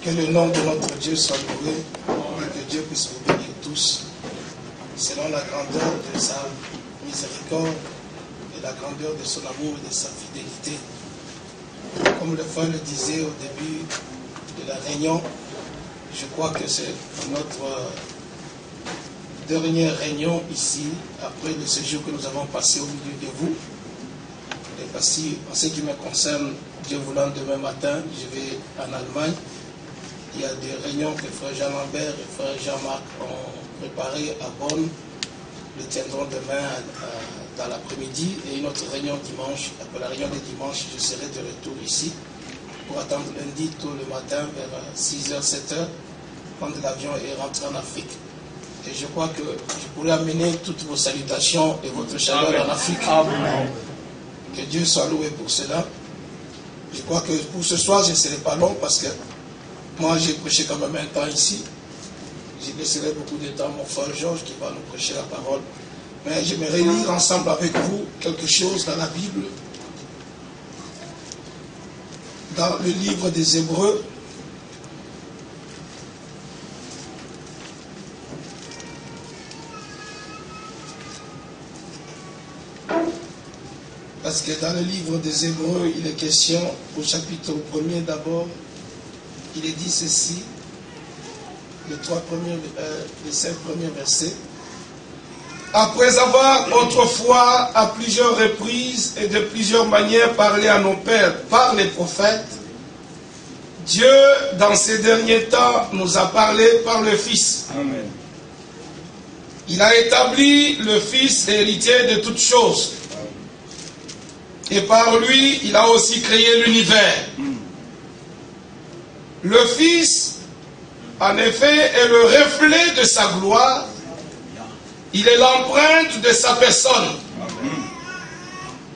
Que le nom de notre Dieu soit loué et que Dieu puisse vous bénir tous selon la grandeur de sa miséricorde et la grandeur de son amour et de sa fidélité. Comme le frère le disait au début de la réunion, je crois que c'est notre dernière réunion ici, après le séjour que nous avons passé au milieu de vous. Et parce que, en ce qui me concerne, Dieu voulant, demain matin, je vais en Allemagne. Il y a des réunions que frère Jean-Lambert et frère Jean-Marc ont préparées à Bonn. Nous tiendrons demain dans l'après-midi et une autre réunion dimanche. Après la réunion de dimanche, je serai de retour ici pour attendre lundi tôt le matin vers 6h, 7h, quand l'avion est rentré en Afrique. Et je crois que je pourrais amener toutes vos salutations et votre chaleur en Afrique. Amen. Que Dieu soit loué pour cela. Je crois que pour ce soir, je ne serai pas long parce que moi, j'ai prêché quand même un temps ici. J'ai laisserai beaucoup de temps à mon frère Georges qui va nous prêcher la parole. Mais j'aimerais lire ensemble avec vous quelque chose dans la Bible. Dans le livre des Hébreux. Parce que dans le livre des Hébreux, il est question, au chapitre 1er d'abord, il est dit ceci, les 5 premiers versets. Après avoir autrefois à plusieurs reprises et de plusieurs manières parlé à nos pères par les prophètes, Dieu, dans ces derniers temps, nous a parlé par le Fils. Amen. Il a établi le Fils héritier de toutes choses. Et par lui, il a aussi créé l'univers. Le Fils, en effet, est le reflet de sa gloire. Il est l'empreinte de sa personne.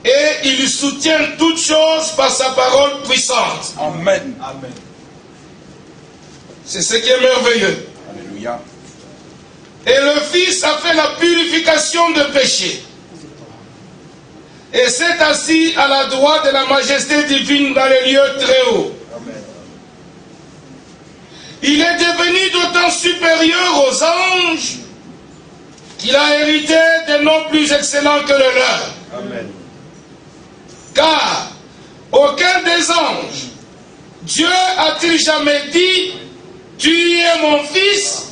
Et il soutient toutes choses par sa parole puissante. Amen. Amen. C'est ce qui est merveilleux. Alléluia. Et le Fils a fait la purification de péché. Et s'est assis à la droite de la majesté divine dans les lieux très hauts. Amen. Il est devenu d'autant supérieur aux anges qu'il a hérité des noms plus excellents que le leur. Amen. Car aucun des anges, Dieu a-t-il jamais dit, tu es mon fils,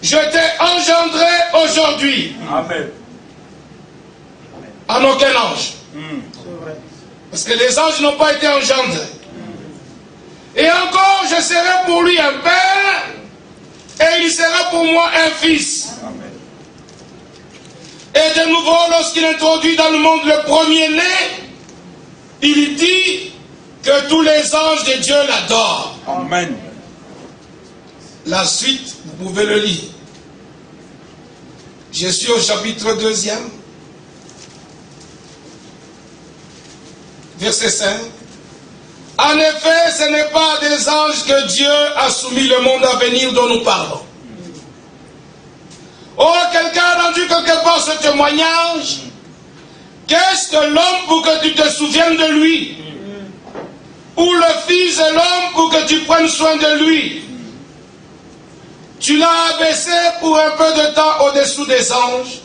je t'ai engendré aujourd'hui. Amen. En aucun ange. Parce que les anges n'ont pas été engendrés. Et encore, je serai pour lui un père, et il sera pour moi un fils. Amen. Et de nouveau, lorsqu'il introduit dans le monde le premier-né, il dit que tous les anges de Dieu l'adorent. Amen. La suite, vous pouvez le lire. Je suis au chapitre 2e. Verset 5. En effet, ce n'est pas des anges que Dieu a soumis le monde à venir dont nous parlons. Oh, quelqu'un a rendu quelque part ce témoignage. Qu'est-ce que l'homme pour que tu te souviennes de lui? Ou le fils de l'homme pour que tu prennes soin de lui? Tu l'as abaissé pour un peu de temps au-dessous des anges.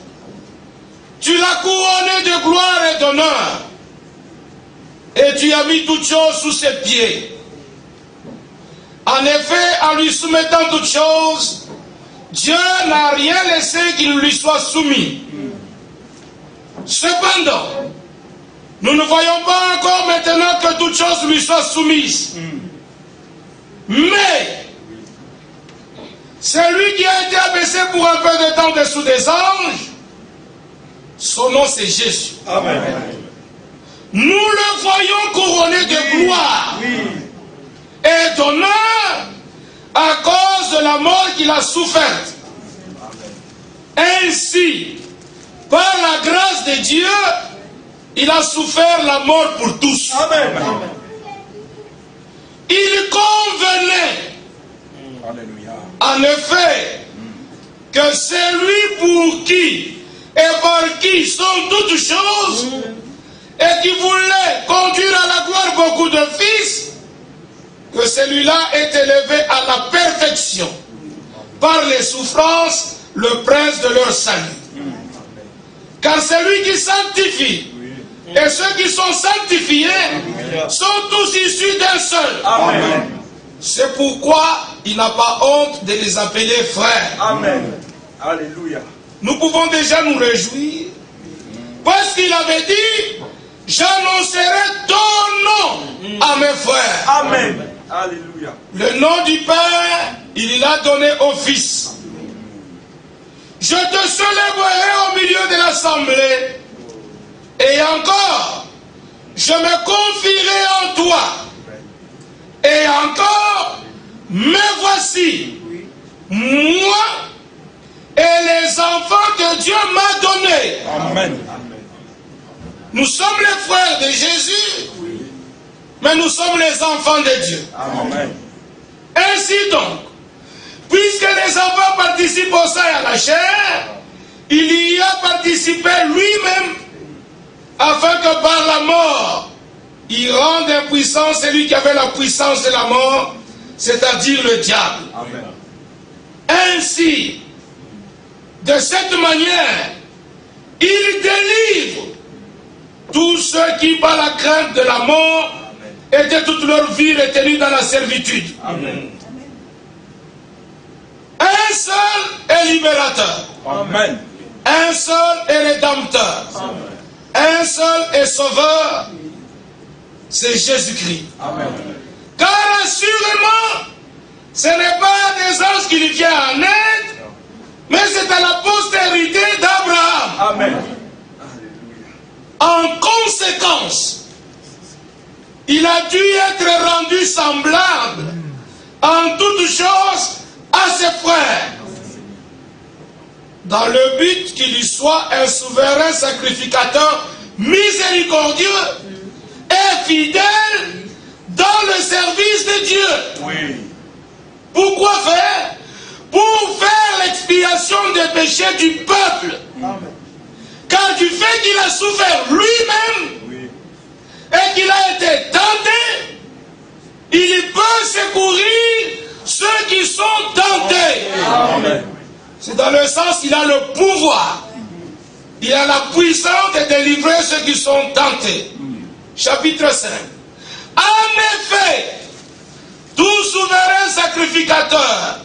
Tu l'as couronné de gloire et d'honneur. Et tu as mis toutes choses sous ses pieds. En effet, en lui soumettant toutes choses, Dieu n'a rien laissé qui ne lui soit soumis. Cependant, nous ne voyons pas encore maintenant que toutes choses lui soient soumises. Mais, celui qui a été abaissé pour un peu de temps dessous des anges, son nom c'est Jésus. Amen. Nous le voyons couronné de gloire et d'honneur à cause de la mort qu'il a soufferte. Ainsi, par la grâce de Dieu, il a souffert la mort pour tous. Amen. Il convenait, en effet, que celui pour qui et par qui sont toutes choses, et qui voulait conduire à la gloire beaucoup de fils, que celui-là est élevé à la perfection par les souffrances, le prince de leur salut. Car celui qui sanctifie et ceux qui sont sanctifiés sont tous issus d'un seul. Amen. C'est pourquoi il n'a pas honte de les appeler frères. Amen. Alléluia. Nous pouvons déjà nous réjouir parce qu'il avait dit: j'annoncerai ton nom à mes frères. Amen. Alléluia. Le nom du Père, il l'a donné au Fils. Je te célébrerai au milieu de l'assemblée. Et encore, je me confierai en toi. Et encore, me voici, moi et les enfants que Dieu m'a donnés. Amen. Nous sommes les frères de Jésus, mais nous sommes les enfants de Dieu. Amen. Ainsi donc, puisque les enfants participent au sang et à la chair, il y a participé lui-même, afin que par la mort, il rende impuissant celui qui avait la puissance de la mort, c'est-à-dire le diable. Amen. Ainsi, de cette manière, il délivre tous ceux qui, par la crainte de la mort, étaient toute leur vie retenus dans la servitude. Amen. Un seul est libérateur. Amen. Un seul est rédempteur. Amen. Un seul est sauveur. C'est Jésus-Christ. Amen. Car assurément, ce n'est pas des anges qui lui viennent en aide, mais c'est à la postérité d'Abraham. Amen. En conséquence, il a dû être rendu semblable en toutes choses à ses frères, dans le but qu'il y soit un souverain sacrificateur miséricordieux et fidèle dans le service de Dieu. Oui. Pourquoi faire? Pour faire l'expiation des péchés du peuple. Amen. Car du fait qu'il a souffert lui-même, Oui. et qu'il a été tenté, il peut secourir ceux qui sont tentés. Amen. C'est dans le sens qu'il a le pouvoir. Il a la puissance de délivrer ceux qui sont tentés. Chapitre 5. En effet, tout souverain sacrificateur,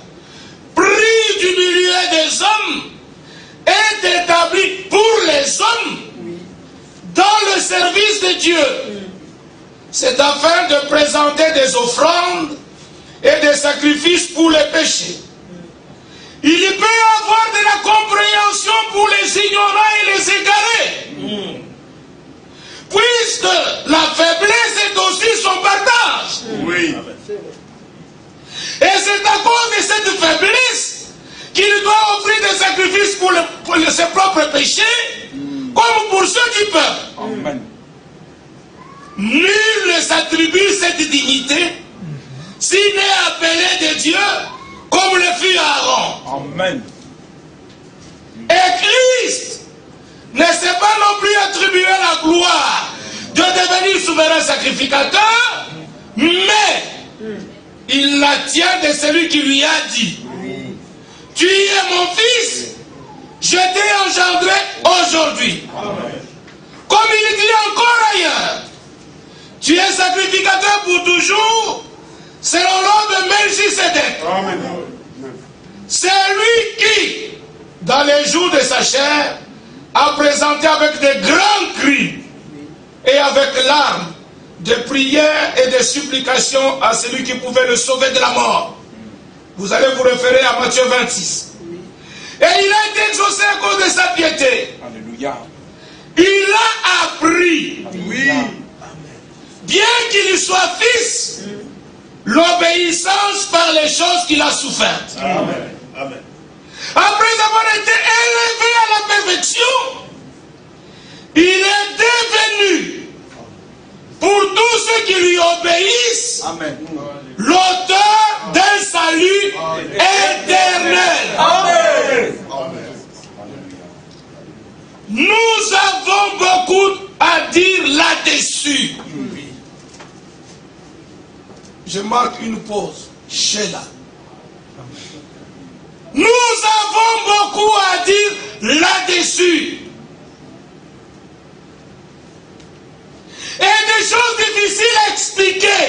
pris du milieu des hommes, est établi pour les hommes dans le service de Dieu. C'est afin de présenter des offrandes et des sacrifices pour les péchés. Il peut y avoir de la compréhension pour les ignorants et les égarés. Puisque la faiblesse est aussi son partage. Oui. Et c'est à cause de cette faiblesse qu'il doit offrir des sacrifices pour ses propres péchés, comme pour ceux du peuple. Amen. Nul ne s'attribue cette dignité s'il n'est appelé de Dieu comme le fut Aaron. Amen. Et Christ ne s'est pas non plus attribué la gloire de devenir souverain sacrificateur, mais il la tient de celui qui lui a dit: tu es mon fils, je t'ai engendré aujourd'hui. Comme il dit encore ailleurs, tu es sacrificateur pour toujours, selon l'ordre de Melchisédek. C'est lui qui, dans les jours de sa chair, a présenté avec de grands cris et avec larmes des prières et des supplications à celui qui pouvait le sauver de la mort. Vous allez vous référer à Matthieu 26. Et il a été exaucé à cause de sa piété. Alléluia. Il a appris, Oui. bien qu'il soit fils, l'obéissance par les choses qu'il a souffertes. Amen. Amen. Après avoir été élevé à la perfection, il est devenu, pour tous ceux qui lui obéissent, Amen. l'auteur d'un salut éternel. Amen. Nous avons beaucoup à dire là-dessus. je marque une pause. Sheila. Nous avons beaucoup à dire là-dessus. Et des choses difficiles à expliquer.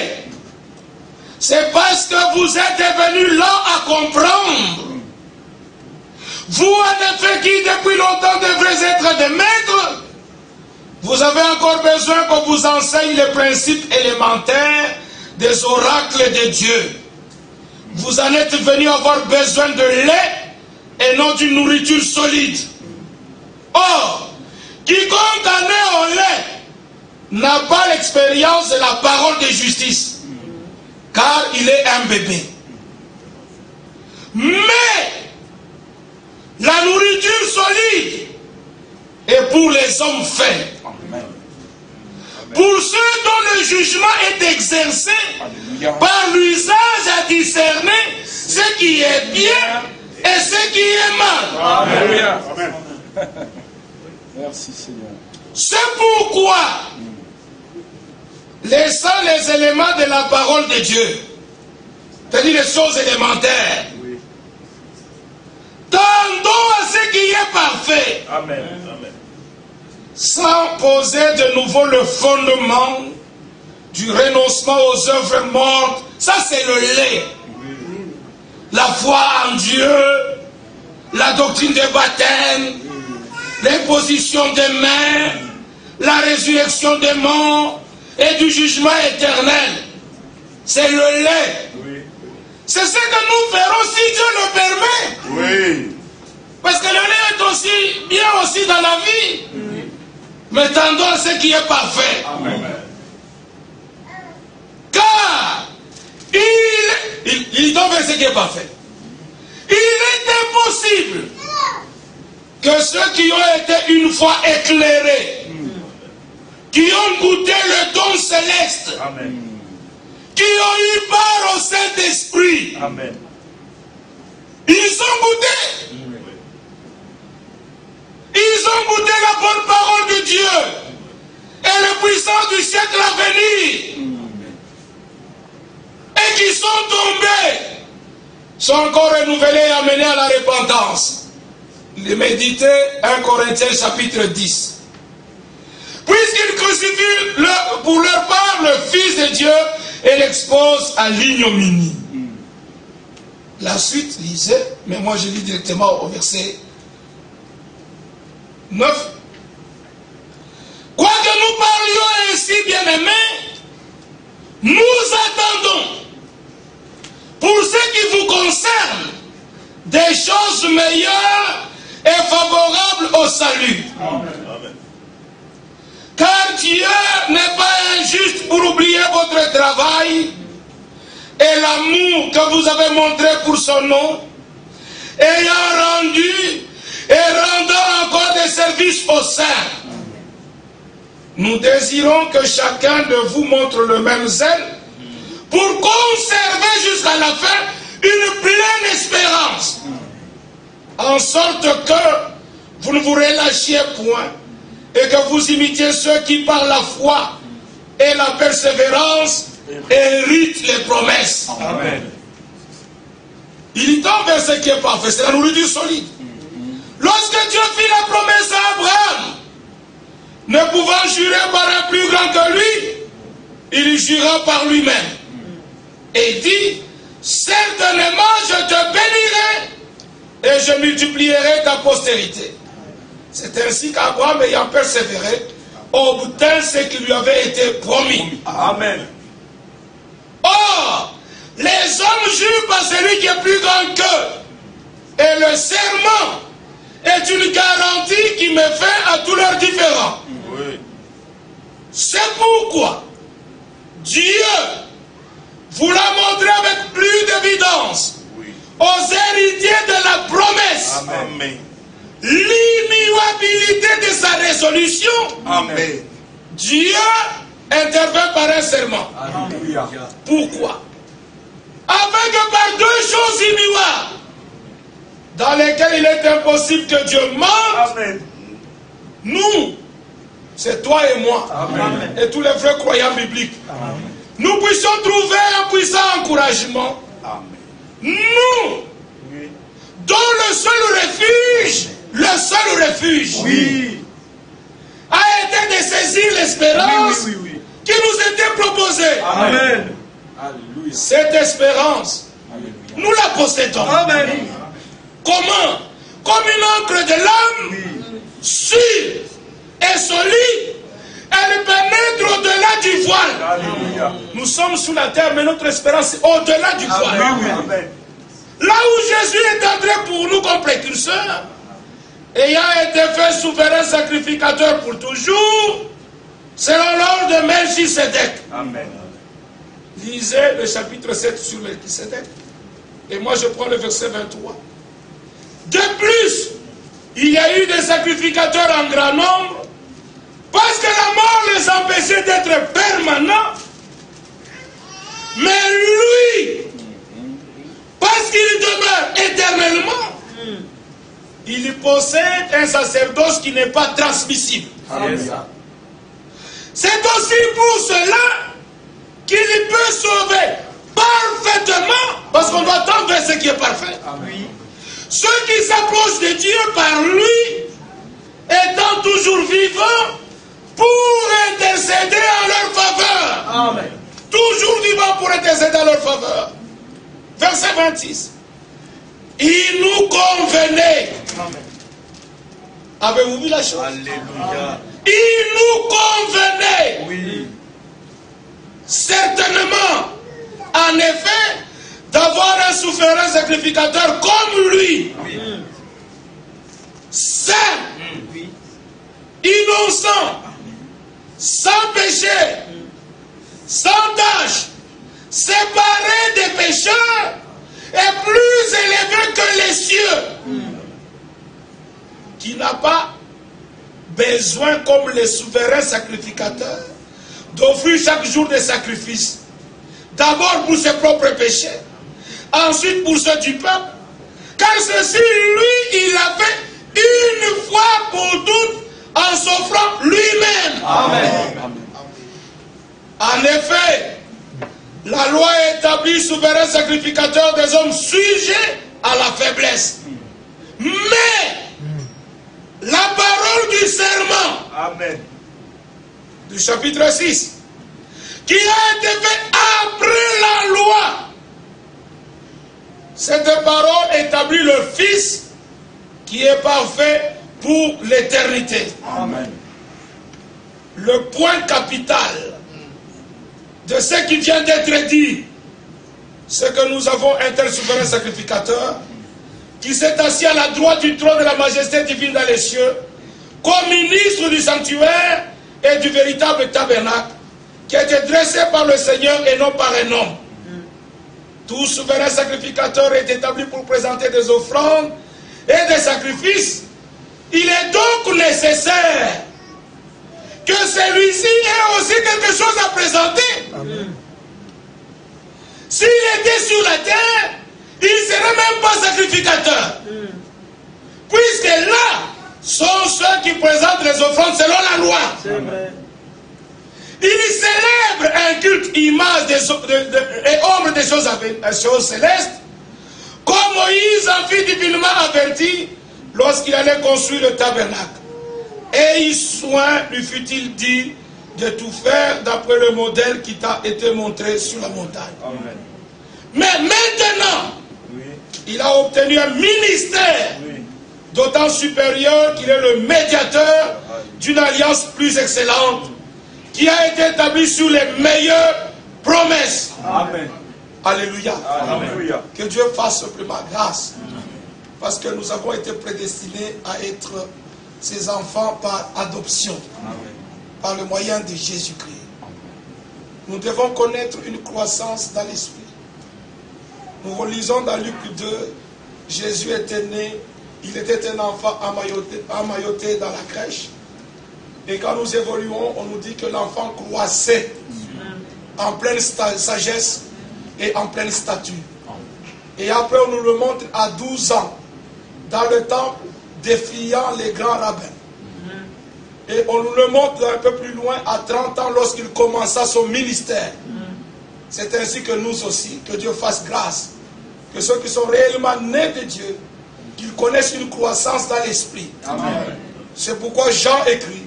C'est parce que vous êtes devenus lents à comprendre. Vous, en effet, qui depuis longtemps devrez être des maîtres, vous avez encore besoin qu'on vous enseigne les principes élémentaires des oracles de Dieu. Vous en êtes venus avoir besoin de lait et non d'une nourriture solide. Or, quiconque en est au lait n'a pas l'expérience de la parole de justice, car il est un bébé. Mais la nourriture solide est pour les hommes faibles. Pour ceux dont le jugement est exercé par l'usage à discerner ce qui est bien et ce qui est mal. Amen. Merci Seigneur. C'est pourquoi, laissant les éléments de la parole de Dieu, c'est-à-dire les choses élémentaires, tendons à ce qui est parfait. Amen. Sans poser de nouveau le fondement du renoncement aux œuvres mortes. Ça, c'est le lait. La foi en Dieu, la doctrine des baptêmes, l'imposition des mains, la résurrection des morts et du jugement éternel. C'est le lait. C'est ce que nous ferons si Dieu le permet. Oui. Parce que le lait est aussi bien aussi dans la vie. Mais tendons à ce qui est parfait. Amen. Car il donne ce qui est parfait. Il est impossible que ceux qui ont été une fois éclairés, qui ont goûté le don céleste, Amen. qui ont eu part au Saint-Esprit, Amen. ils ont goûté. Ils ont goûté la bonne parole de Dieu et la puissance du siècle à venir. Et qui sont tombés, sont encore renouvelés et amenés à la repentance. Les méditer 1 Corinthiens chapitre 10. Puisqu'ils crucifient pour leur part le Fils de Dieu et l'exposent à l'ignominie. La suite lisait, mais moi je lis directement au verset 9. Quoique nous parlions ainsi, bien-aimés, nous attendons, pour ce qui vous concerne, des choses meilleures et favorables au salut. Amen. Car Dieu n'est pas injuste pour oublier votre travail et l'amour que vous avez montré pour son nom, ayant rendu et rendant encore des services aux saints. Nous désirons que chacun de vous montre le même zèle pour conserver jusqu'à la fin une pleine espérance, en sorte que vous ne vous relâchiez point et que vous imitiez ceux qui par la foi et la persévérance héritent les promesses. Amen. Il tombe vers ce qui est parfait, c'est la nourriture solide. Lorsque Dieu fit la promesse à Abraham, ne pouvant jurer par un plus grand que lui, il jura par lui-même. Et dit, certainement je te bénirai et je multiplierai ta postérité. C'est ainsi qu'Abraham, ayant persévéré, obtint ce qui lui avait été promis. Amen. Or, les hommes jurent par celui qui est plus grand qu'eux. Et le serment est une garantie qui met fin à tous leurs différends. Oui. C'est pourquoi Dieu vous l'a montré avec plus d'évidence aux héritiers de la promesse. Amen. L'immuabilité de sa résolution. Amen. Dieu intervient par un serment. Alléluia. Pourquoi? Afin que par deux choses immuables, dans lesquelles il est impossible que Dieu mente, Amen. nous c'est toi et moi, Amen. et tous les vrais croyants bibliques, nous puissions trouver un puissant encouragement. Amen. Nous, dont le seul refuge, Oui. a été de saisir l'espérance Oui. qui nous était proposée. Amen. Alléluia. Cette espérance, Alléluia. nous la possédons. Amen. Comment? Comme une encre de l'âme, sûre et solide, elle pénètre au-delà du voile. Alléluia. Nous sommes sous la terre, mais notre espérance est au-delà du voile. Amen. Là où Jésus est entré pour nous comme précurseur, ayant été fait souverain sacrificateur pour toujours, selon l'ordre de Melchisédek. Amen. Lisez le chapitre 7 sur Melchisédek. Et moi je prends le verset 23. De plus, il y a eu des sacrificateurs en grand nombre, parce que la mort les empêchait d'être permanents. Mais lui, parce qu'il demeure éternellement, il possède un sacerdoce qui n'est pas transmissible. Alléluia. C'est aussi pour cela qu'il peut sauver parfaitement, parce qu'on doit tendre vers ce qui est parfait. Oui. Ceux qui s'approchent de Dieu par lui, étant toujours vivants, pour intercéder en leur faveur. Amen. Toujours vivants pour intercéder en leur faveur. Verset 26. Il nous convenait. Avez-vous vu la chose? Alléluia. Il nous convenait. Oui. Certainement, en effet, d'avoir un souverain sacrificateur comme lui. Saint, innocent, sans péché, sans tâche, séparé des pécheurs et plus élevé que les cieux, qui n'a pas besoin, comme les souverains sacrificateurs, d'offrir chaque jour des sacrifices. D'abord pour ses propres péchés, ensuite pour ceux du peuple, car ceci, lui, il l'a fait une fois pour toutes en s'offrant lui-même. Amen. En effet, la loi établit souverain sacrificateur des hommes sujets à la faiblesse. Mais la parole du serment, Amen. du chapitre 6, qui a été fait après la loi, cette parole établit le Fils qui est parfait pour l'éternité. Amen. Le point capital de ce qui vient d'être dit, c'est que nous avons un tel souverain sacrificateur qui s'est assis à la droite du trône de la majesté divine dans les cieux, comme ministre du sanctuaire et du véritable tabernacle, qui a été dressé par le Seigneur et non par un homme. Tout souverain sacrificateur est établi pour présenter des offrandes et des sacrifices. Il est donc nécessaire que celui-ci ait aussi quelque chose à présenter. Amen. S'il était sur la terre, il ne serait même pas sacrificateur. Puisque là sont ceux qui présentent les offrandes selon la loi. Il célèbre un culte image et ombre des choses célestes, comme Moïse en fut divinement averti lorsqu'il allait construire le tabernacle. Et soin lui fut-il dit de tout faire d'après le modèle qui t'a été montré sur la montagne. Amen. Mais maintenant, il a obtenu un ministère d'autant supérieur qu'il est le médiateur d'une alliance plus excellente qui a été établie sur les meilleures promesses. Amen. Alléluia. Alléluia. Que Dieu fasse simplement grâce. Parce que nous avons été prédestinés à être ses enfants par adoption. Amen. Par le moyen de Jésus-Christ. Nous devons connaître une croissance dans l'esprit. Nous relisons dans Luc 2, Jésus était né, il était un enfant emmailloté dans la crèche. Et quand nous évoluons, on nous dit que l'enfant croissait en pleine sagesse et en pleine stature. Et après on nous le montre à 12 ans, dans le temple, défiant les grands rabbins. Et on nous le montre un peu plus loin, à 30 ans, lorsqu'il commença son ministère. C'est ainsi que nous aussi, que Dieu fasse grâce. Que ceux qui sont réellement nés de Dieu, qu'ils connaissent une croissance dans l'esprit. C'est pourquoi Jean écrit,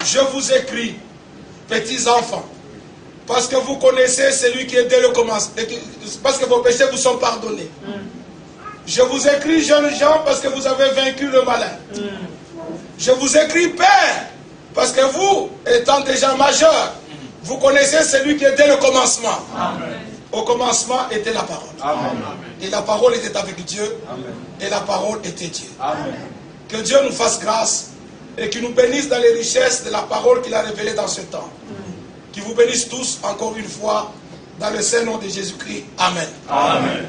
je vous écris, petits enfants, parce que vous connaissez celui qui est dès le commencement, parce que vos péchés vous sont pardonnés. Je vous écris, jeunes gens, parce que vous avez vaincu le malin. Je vous écris, père, parce que vous, étant déjà majeurs, vous connaissez celui qui est dès le commencement. Au commencement était la parole. Et la parole était avec Dieu. Et la parole était Dieu. Que Dieu nous fasse grâce et qu'il nous bénisse dans les richesses de la parole qu'il a révélée dans ce temps. Qu'il vous bénisse tous encore une fois dans le saint nom de Jésus-Christ. Amen. Amen.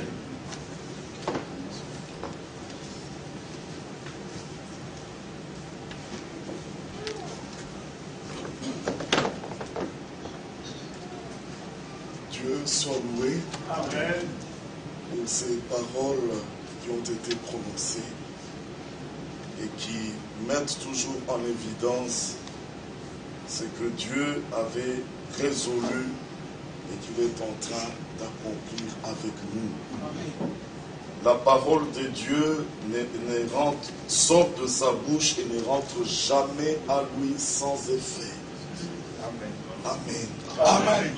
Dieu soit loué. Amen. Pour ces paroles qui ont été prononcées et qui mettent toujours en évidence ce que Dieu avait résolu et qu'il est en train d'accomplir avec nous. La parole de Dieu sort de sa bouche et ne rentre jamais à lui sans effet. Amen. Amen.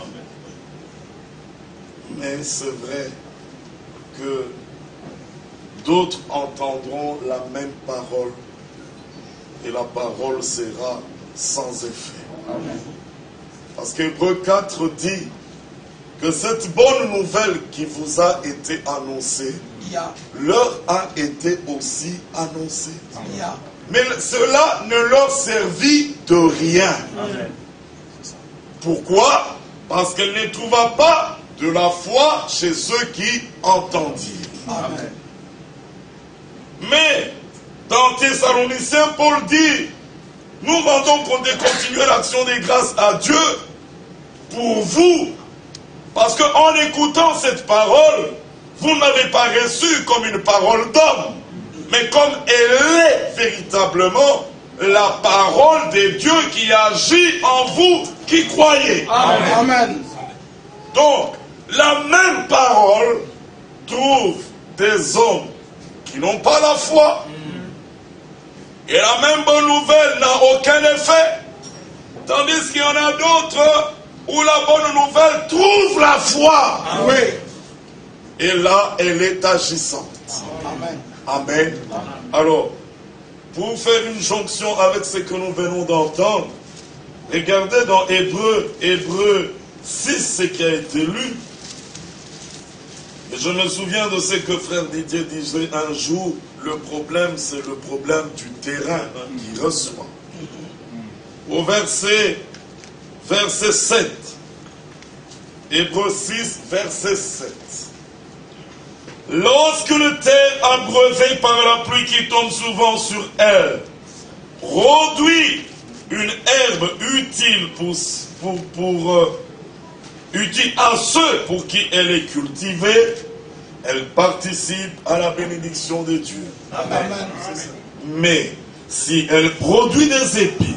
Mais c'est vrai que d'autres entendront la même parole et la parole sera sans effet. Amen. Parce qu'Hébreux 4 dit que cette bonne nouvelle qui vous a été annoncée leur a été aussi annoncée. Mais cela ne leur servit de rien. Amen. Pourquoi? Parce qu'elle ne trouva pas de la foi chez ceux qui entendirent. Amen. Mais dans Thessaloniciens, Paul dit, nous rendons compte et continuer l'action des grâces à Dieu pour vous. Parce qu'en écoutant cette parole, vous n'avez pas reçu comme une parole d'homme, mais comme elle est véritablement la parole de Dieu qui agit en vous qui croyez. Amen. Amen. Donc, la même parole trouve des hommes qui n'ont pas la foi. Et la même bonne nouvelle n'a aucun effet. Tandis qu'il y en a d'autres où la bonne nouvelle trouve la foi. Oui. Et là, elle est agissante. Amen. Amen. Alors, pour faire une jonction avec ce que nous venons d'entendre, regardez dans Hébreux 6, ce qui a été lu. Et je me souviens de ce que frère Didier disait un jour, le problème, c'est le problème du terrain qui reçoit. Au verset 7. Hébreux 6, verset 7. Lorsque le terre abreuvée par la pluie qui tombe souvent sur elle, produit une herbe utile utile à ceux pour qui elle est cultivée, elle participe à la bénédiction de Dieu. Amen. Mais si elle produit des épis,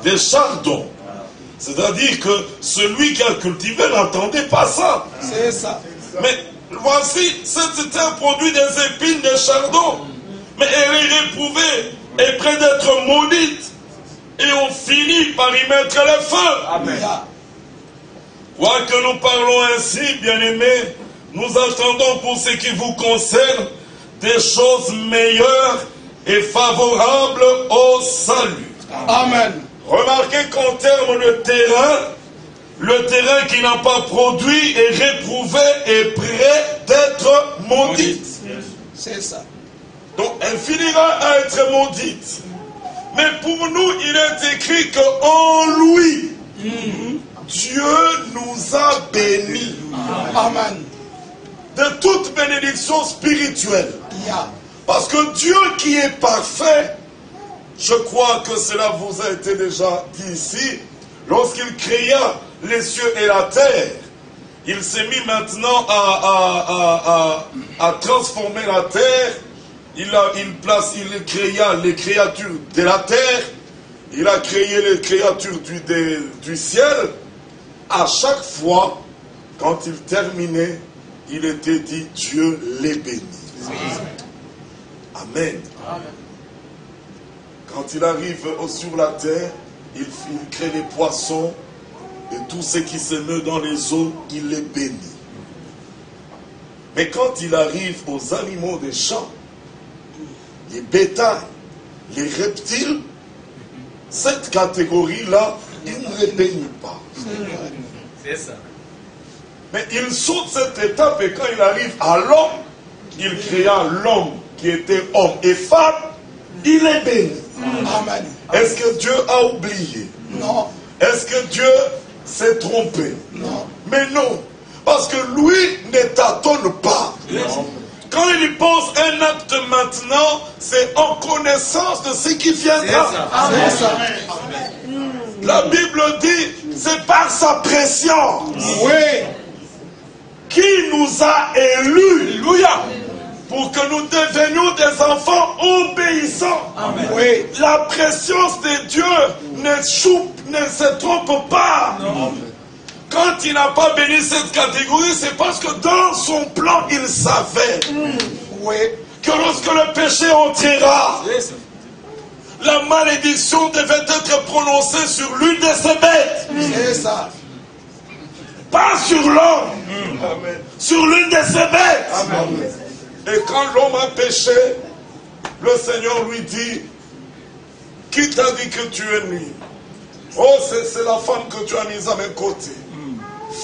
des chardons, c'est-à-dire que celui qui a cultivé n'entendait pas ça. C'est ça. Mais voici, cette terre produit des épines, des chardons, mais elle est réprouvée et près d'être maudite. Et on finit par y mettre le feu. Amen. Quoi que nous parlons ainsi, bien-aimés, nous attendons pour ce qui vous concerne des choses meilleures et favorables au salut. Amen. Remarquez qu'en termes de terrain, le terrain qui n'a pas produit est réprouvé et prêt d'être maudit. C'est ça. Donc elle finira à être maudite. Mais pour nous, il est écrit qu'en lui, Dieu nous a bénis. Amen. De toute bénédiction spirituelle. Yeah. Parce que Dieu qui est parfait, je crois que cela vous a été déjà dit ici, lorsqu'il créa les cieux et la terre, il s'est mis maintenant à transformer la terre. Il créa les créatures de la terre il a créé les créatures du ciel. À chaque fois, quand il terminait, il était dit Dieu les bénit. Amen. Amen. Quand il arrive sur la terre, il crée les poissons et tout ce qui se meut dans les eaux, il les bénit. Mais quand il arrive aux animaux des champs, les bétails, les reptiles, cette catégorie-là, il ne les bénit pas. C'est ça. Mais il saute cette étape et quand il arrive à l'homme, il créa l'homme qui était homme et femme, il est béni. Amen. Est-ce que Dieu a oublié? Non. Est-ce que Dieu s'est trompé? Non. Mais non. Parce que lui ne tâtonne pas. Non. Quand il pose un acte maintenant, c'est en connaissance de ce qui viendra. Amen. La Bible dit, c'est par sa pression. Oui. Qui nous a élus. Alléluia. Pour que nous devenions des enfants obéissants. Amen. Oui. La présence de Dieu ne se trompe pas. Non. Quand il n'a pas béni cette catégorie, c'est parce que dans son plan, il savait oui. que lorsque le péché entrera, la malédiction devait être prononcée sur l'une de ses bêtes. C'est ça. Pas sur l'homme. Sur l'une de ses bêtes. Amen. Et quand l'homme a péché, le Seigneur lui dit, qui t'a dit que tu es nu? Oh, c'est la femme que tu as mise à mes côtés.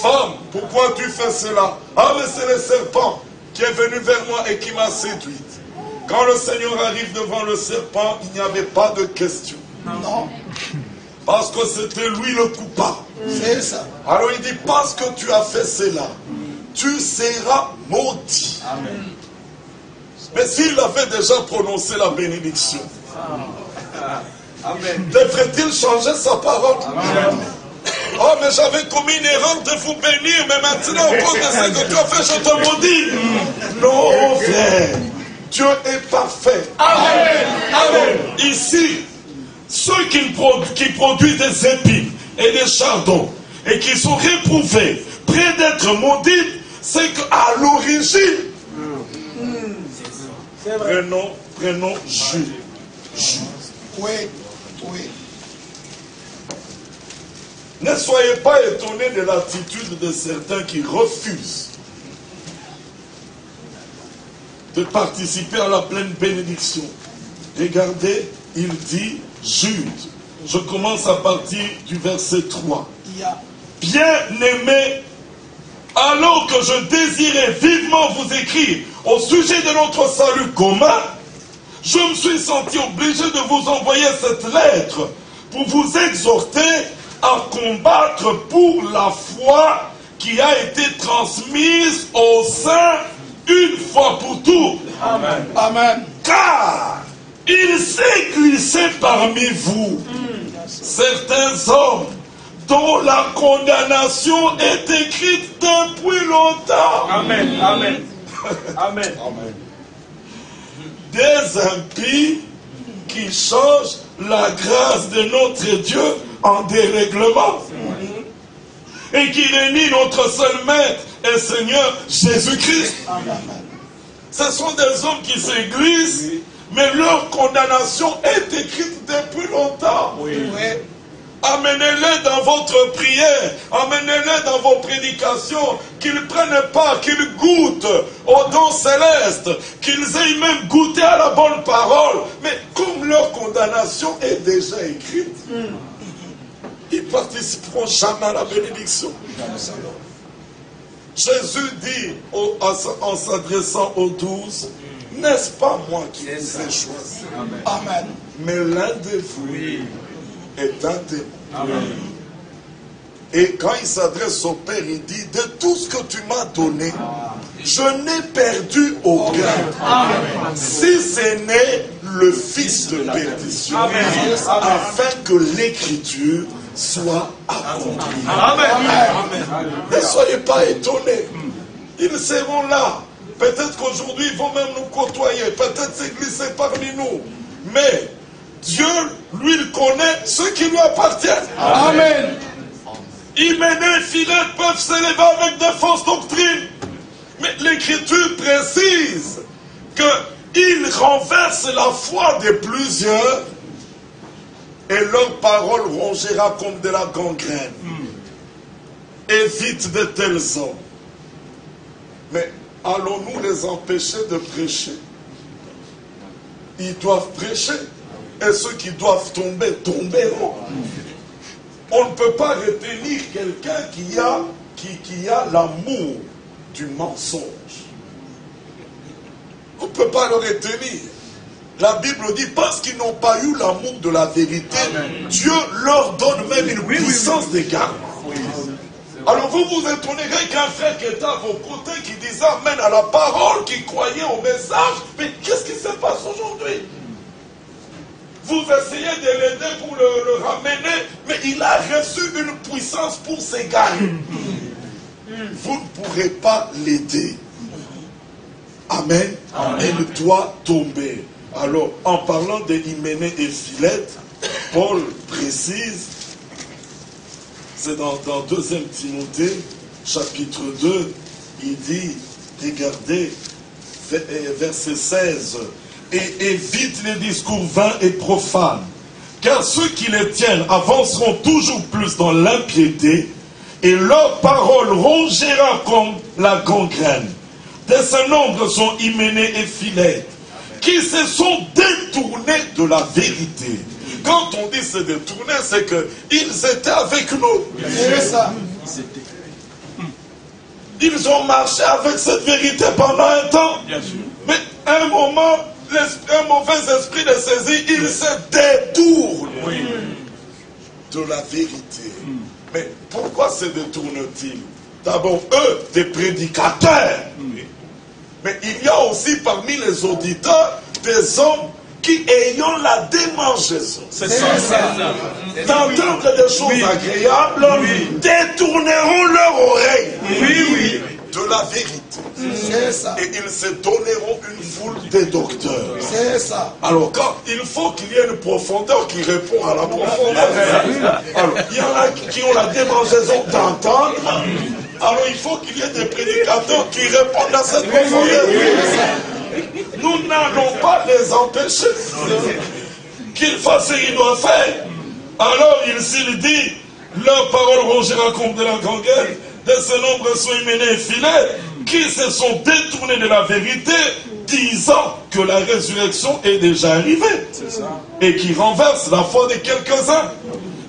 Femme, pourquoi tu fais cela? Ah, mais c'est le serpent qui est venu vers moi et qui m'a séduite. Quand le Seigneur arrive devant le serpent, il n'y avait pas de question. Non. Parce que c'était lui le coupable. C'est ça. Alors il dit, parce que tu as fait cela, tu seras maudit. Amen. Mais s'il avait déjà prononcé la bénédiction, Amen. devrait-il changer sa parole? Amen. Oh, mais j'avais commis une erreur de vous bénir, mais maintenant, au cause de ce que tu as fait, je te maudis. Non, frère. Dieu est parfait. Amen. Amen. Ici, ceux qui produisent des épines et des chardons et qui sont réprouvés, près d'être maudits, c'est qu'à l'origine, prenons Jude. Oui. Oui. Ne soyez pas étonnés de l'attitude de certains qui refusent de participer à la pleine bénédiction. Regardez, il dit, Jude, je commence à partir du verset 3. Bien-aimés, alors que je désirais vivement vous écrire au sujet de notre salut commun, je me suis senti obligé de vous envoyer cette lettre pour vous exhorter à combattre pour la foi qui a été transmise aux saints une fois pour toutes. Amen. Amen. Car il s'est glissé parmi vous certains hommes dont la condamnation est écrite depuis longtemps. Amen. Amen. Amen. Amen. Des impies qui changent la grâce de notre Dieu en dérèglement et qui réunit notre seul maître et Seigneur Jésus-Christ. Ce sont des hommes qui se glissent, mais leur condamnation est écrite depuis longtemps. Oui. Amenez-les dans votre prière, amenez-les dans vos prédications, qu'ils ne prennent pas, qu'ils goûtent aux dons célestes, qu'ils aient même goûté à la bonne parole. Mais comme leur condamnation est déjà écrite, ils ne participeront jamais à la bénédiction. Jésus dit en s'adressant aux 12, n'est-ce pas moi qui vous ai choisi? Amen. Mais l'un de vous est un démon. Amen. Et quand il s'adresse au Père, il dit, de tout ce que tu m'as donné, je n'ai perdu aucun. Si ce n'est le fils de perdition, afin que l'écriture soit accomplie. Amen. Ne soyez pas étonnés. Ils seront là. Peut-être qu'aujourd'hui, ils vont même nous côtoyer. Peut-être se glisser parmi nous. Mais Dieu, lui, il connaît ceux qui lui appartiennent. Amen. Hyménée et Philette peuvent s'élever avec de fausses doctrines. Mais l'Écriture précise qu'ils renversent la foi de plusieurs et leur parole rongera comme de la gangrène. Évite de tels hommes. Mais allons-nous les empêcher de prêcher? Ils doivent prêcher. Et ceux qui doivent tomber, tomberont. On ne peut pas retenir quelqu'un qui a l'amour du mensonge. On ne peut pas le retenir. La Bible dit, parce qu'ils n'ont pas eu l'amour de la vérité, Dieu leur donne même une puissance d'égarement. Alors vous vous étonnerez qu'un frère qui est à vos côtés, qui disait amen à la parole, qui croyait au message, mais qu'est-ce qui se passe aujourd'hui? Vous essayez de l'aider pour le ramener, mais il a reçu une puissance pour s'égarer. Vous ne pourrez pas l'aider. Amen. Elle doit tomber. Alors, en parlant de Hyménée et Philette, Paul précise, c'est dans 2 Timothée, chapitre 2, il dit, regardez, verset 16, et évite les discours vains et profanes, car ceux qui les tiennent avanceront toujours plus dans l'impiété, et leur parole rongera comme la gangrène. De ce nombre sont Hyménée et Philette, qui se sont détournés de la vérité. Quand on dit se détourner, c'est qu'ils étaient avec nous. C'est ça. Ils ont marché avec cette vérité pendant un temps. Mais à un moment, un mauvais esprit les saisit, ils se détournent de la vérité. Mais pourquoi se détournent-ils? D'abord, eux, des prédicateurs. Mais il y a aussi parmi les auditeurs des hommes qui, ayant la démangeaison, d'entendre des choses agréables, détourneront leur oreille de la vérité. C'est ça. Et ils se donneront une foule de docteurs. C'est ça. Alors, quand il faut qu'il y ait une profondeur qui répond à la profondeur. Alors, il y en a qui ont la démangeaison d'entendre. Alors, il faut qu'il y ait des prédicateurs qui répondent à cette profondeur. Nous n'allons pas les empêcher qu'ils fassent ce qu'ils doivent faire. Alors, il dit, leur parole rongera comme de la gangrène, de ce nombre sont Hyménée et Philette, qui se sont détournés de la vérité, disant que la résurrection est déjà arrivée. Et qui renverse la foi de quelques-uns.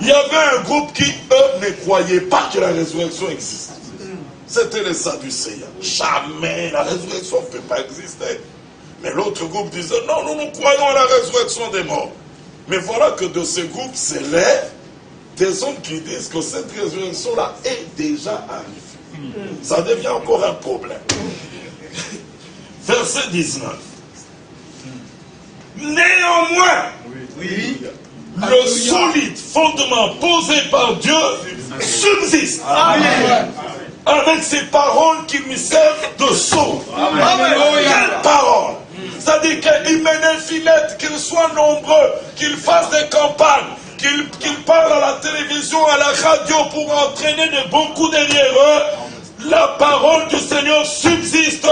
Il y avait un groupe qui, eux, ne croyaient pas que la résurrection existe. C'était les Sadducéens. Jamais la résurrection ne peut pas exister. Mais l'autre groupe disait, non, nous croyons à la résurrection des morts. Mais voilà que de ce groupe s'élèvent des hommes qui disent que cette résurrection-là est déjà arrivée. Ça devient encore un problème. Verset 19. Néanmoins, le solide fondement posé par Dieu subsiste. Amen. Avec ces paroles qui lui servent de sceau. Quelle parole! C'est-à-dire qu'Hyménée, Philette, qu'ils soient nombreux, qu'ils fassent des campagnes, qu'ils parlent à la télévision, à la radio pour entraîner de beaucoup derrière eux, la parole du Seigneur subsiste.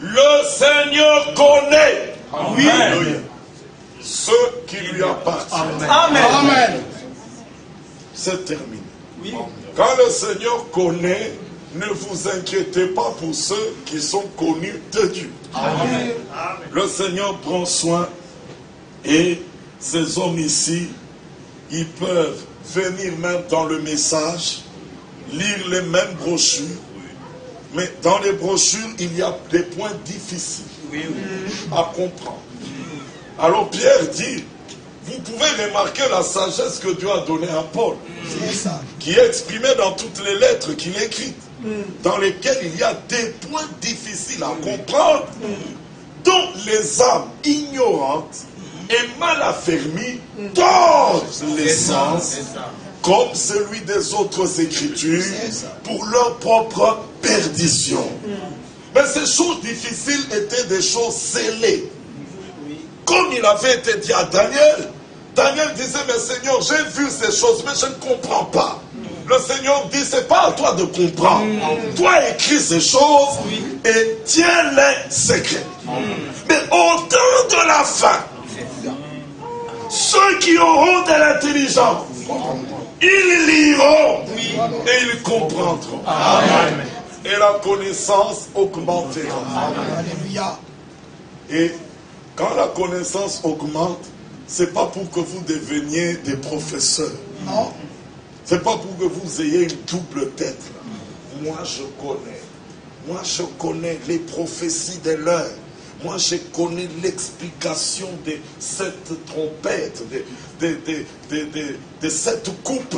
Le Seigneur connaît. Amen. Ceux qui lui appartiennent. Amen. Amen. C'est terminé. Quand le Seigneur connaît, ne vous inquiétez pas pour ceux qui sont connus de Dieu. Amen. Le Seigneur prend soin et ces hommes ici, ils peuvent venir même dans le message, lire les mêmes brochures, mais dans les brochures, il y a des points difficiles à comprendre. Alors Pierre dit, vous pouvez remarquer la sagesse que Dieu a donnée à Paul, qui est exprimée dans toutes les lettres qu'il écrit, dans lesquelles il y a des points difficiles à comprendre, dont les âmes ignorantes et mal affermies tordent les sens, comme celui des autres écritures, pour leur propre perdition. Mais ces choses difficiles étaient des choses scellées, comme il avait été dit à Daniel. Daniel disait, mais Seigneur, j'ai vu ces choses, mais je ne comprends pas. Le Seigneur dit, c'est pas à toi de comprendre. Toi écris ces choses et tiens-les secrets. Mais au temps de la fin, ceux qui auront de l'intelligence, ils liront et ils comprendront. Amen. Et la connaissance augmentera. Alléluia. Et quand la connaissance augmente, c'est pas pour que vous deveniez des professeurs. Non. C'est pas pour que vous ayez une double tête. Moi je connais. Moi je connais les prophéties de l'heure. Moi je connais l'explication de cette trompette, de cette coupe.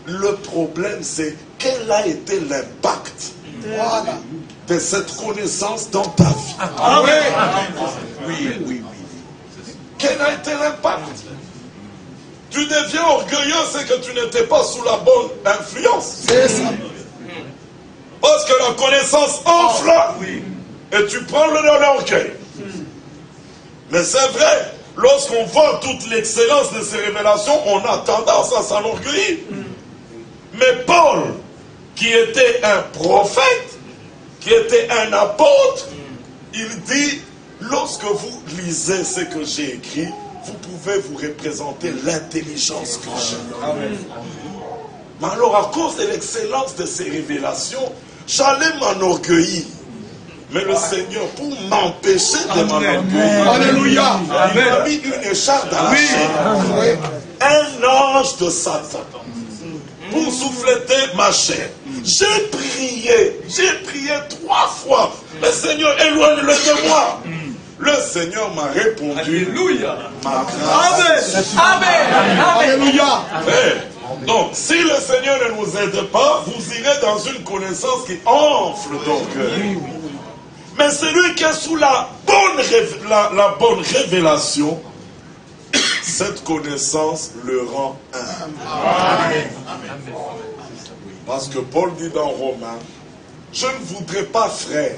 Le problème c'est quel a été l'impact de cette connaissance dans ta vie. Oui. Quel a été l'impact? Tu deviens orgueilleux, c'est que tu n'étais pas sous la bonne influence. C'est ça. Parce que la connaissance enfle et tu prends l'orgueil. Mais c'est vrai, lorsqu'on voit toute l'excellence de ces révélations, on a tendance à s'enorgueillir. Mais Paul, qui était un prophète, qui était un apôtre, il dit, lorsque vous lisez ce que j'ai écrit, vous pouvez vous représenter l'intelligence que j'ai. Mais alors, à cause de l'excellence de ces révélations, j'allais m'enorgueillir. Mais le Seigneur, pour m'empêcher de m'enorgueillir, Alléluia. il m'a mis une écharpe à la chair. Un ange de Satan. Pour souffleter ma chair. J'ai prié 3 fois. Le Seigneur, éloigne-le de moi. Le Seigneur m'a répondu. Alléluia. Ma grâce. Amen. Alléluia. Donc, si le Seigneur ne nous aide pas, vous irez dans une connaissance qui enfle d'orgueil. Mais celui qui est sous la bonne révélation, cette connaissance le rend humble. Parce que Paul dit dans Romains, je ne voudrais pas, frère,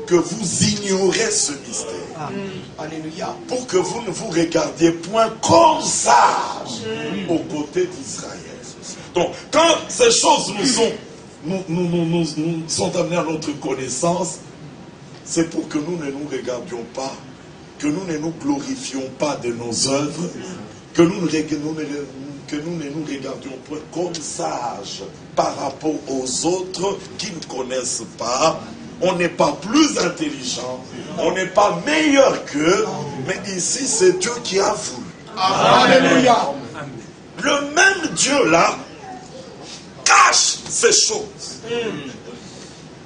que vous ignorez ce mystère. Alléluia. Pour que vous ne vous regardiez point comme sages aux côtés d'Israël. Donc, quand ces choses nous sont amenées à notre connaissance, c'est pour que nous ne nous regardions pas, que nous ne nous glorifions pas de nos œuvres, que nous ne nous regardions point comme sages par rapport aux autres qui ne connaissent pas. On n'est pas plus intelligent, on n'est pas meilleur qu'eux, mais ici c'est Dieu qui a voulu. Alléluia. Le même Dieu là cache ces choses.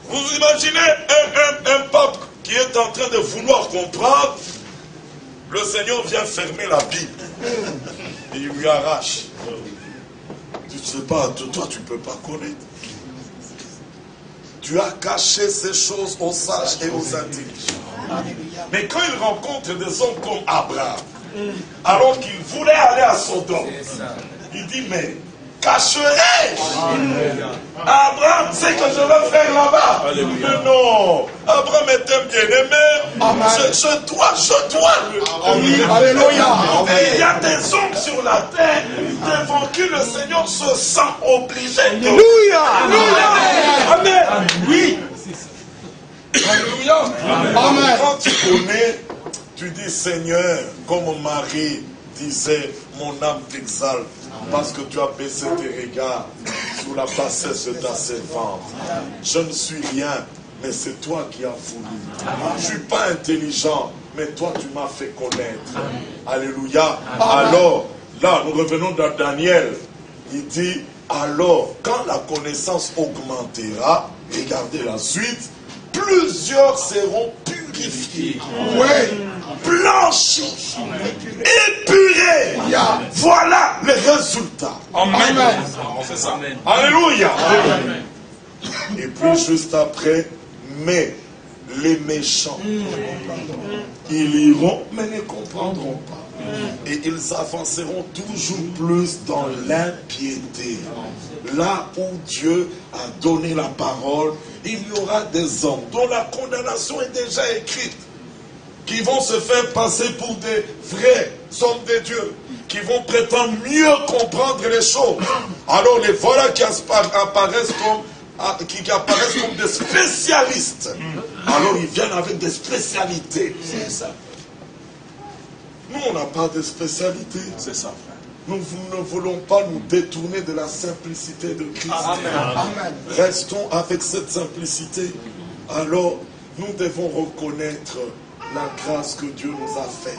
Vous imaginez un peuple qui est en train de vouloir comprendre, le Seigneur vient fermer la Bible et il lui arrache. Tu ne sais pas, toi tu ne peux pas connaître. Tu as caché ces choses aux sages et aux intelligents. Mais quand il rencontre des hommes comme Abraham, alors qu'il voulait aller à Sodome, il dit, mais cacherai-je Abraham, c'est que je vais faire là-bas. Mais non, Abraham est un bien-aimé. Je dois le. Alléluia. Et il y a des hommes sur la terre devant qui le Seigneur se sent obligé de. Alléluia. Amen. Oui. Alléluia. Amen. Quand tu connais, tu dis, Seigneur, comme Marie disait, mon âme t'exalte, parce que tu as baissé tes regards sous la bassesse de ta servante. Je ne suis rien, mais c'est toi qui as voulu. Je ne suis pas intelligent, mais toi tu m'as fait connaître. Alléluia. Alors, là, nous revenons dans Daniel. Il dit, alors, quand la connaissance augmentera, regardez la suite, plusieurs seront purifiés. Oui. Blanchis, épurés. Voilà les résultats. Amen. Alléluia. Et puis juste après, mais les méchants, ils iront, mais ne comprendront pas. Et ils avanceront toujours plus dans l'impiété. Là où Dieu a donné la parole, il y aura des hommes dont la condamnation est déjà écrite. qui vont se faire passer pour des vrais hommes de Dieu, qui vont prétendre mieux comprendre les choses. Alors les voilà qui apparaissent comme des spécialistes. Alors ils viennent avec des spécialités. C'est ça. Nous, on n'a pas de spécialité. C'est ça, frère. Nous ne voulons pas nous détourner de la simplicité de Christ. Amen. Restons avec cette simplicité. Alors, nous devons reconnaître la grâce que Dieu nous a faite.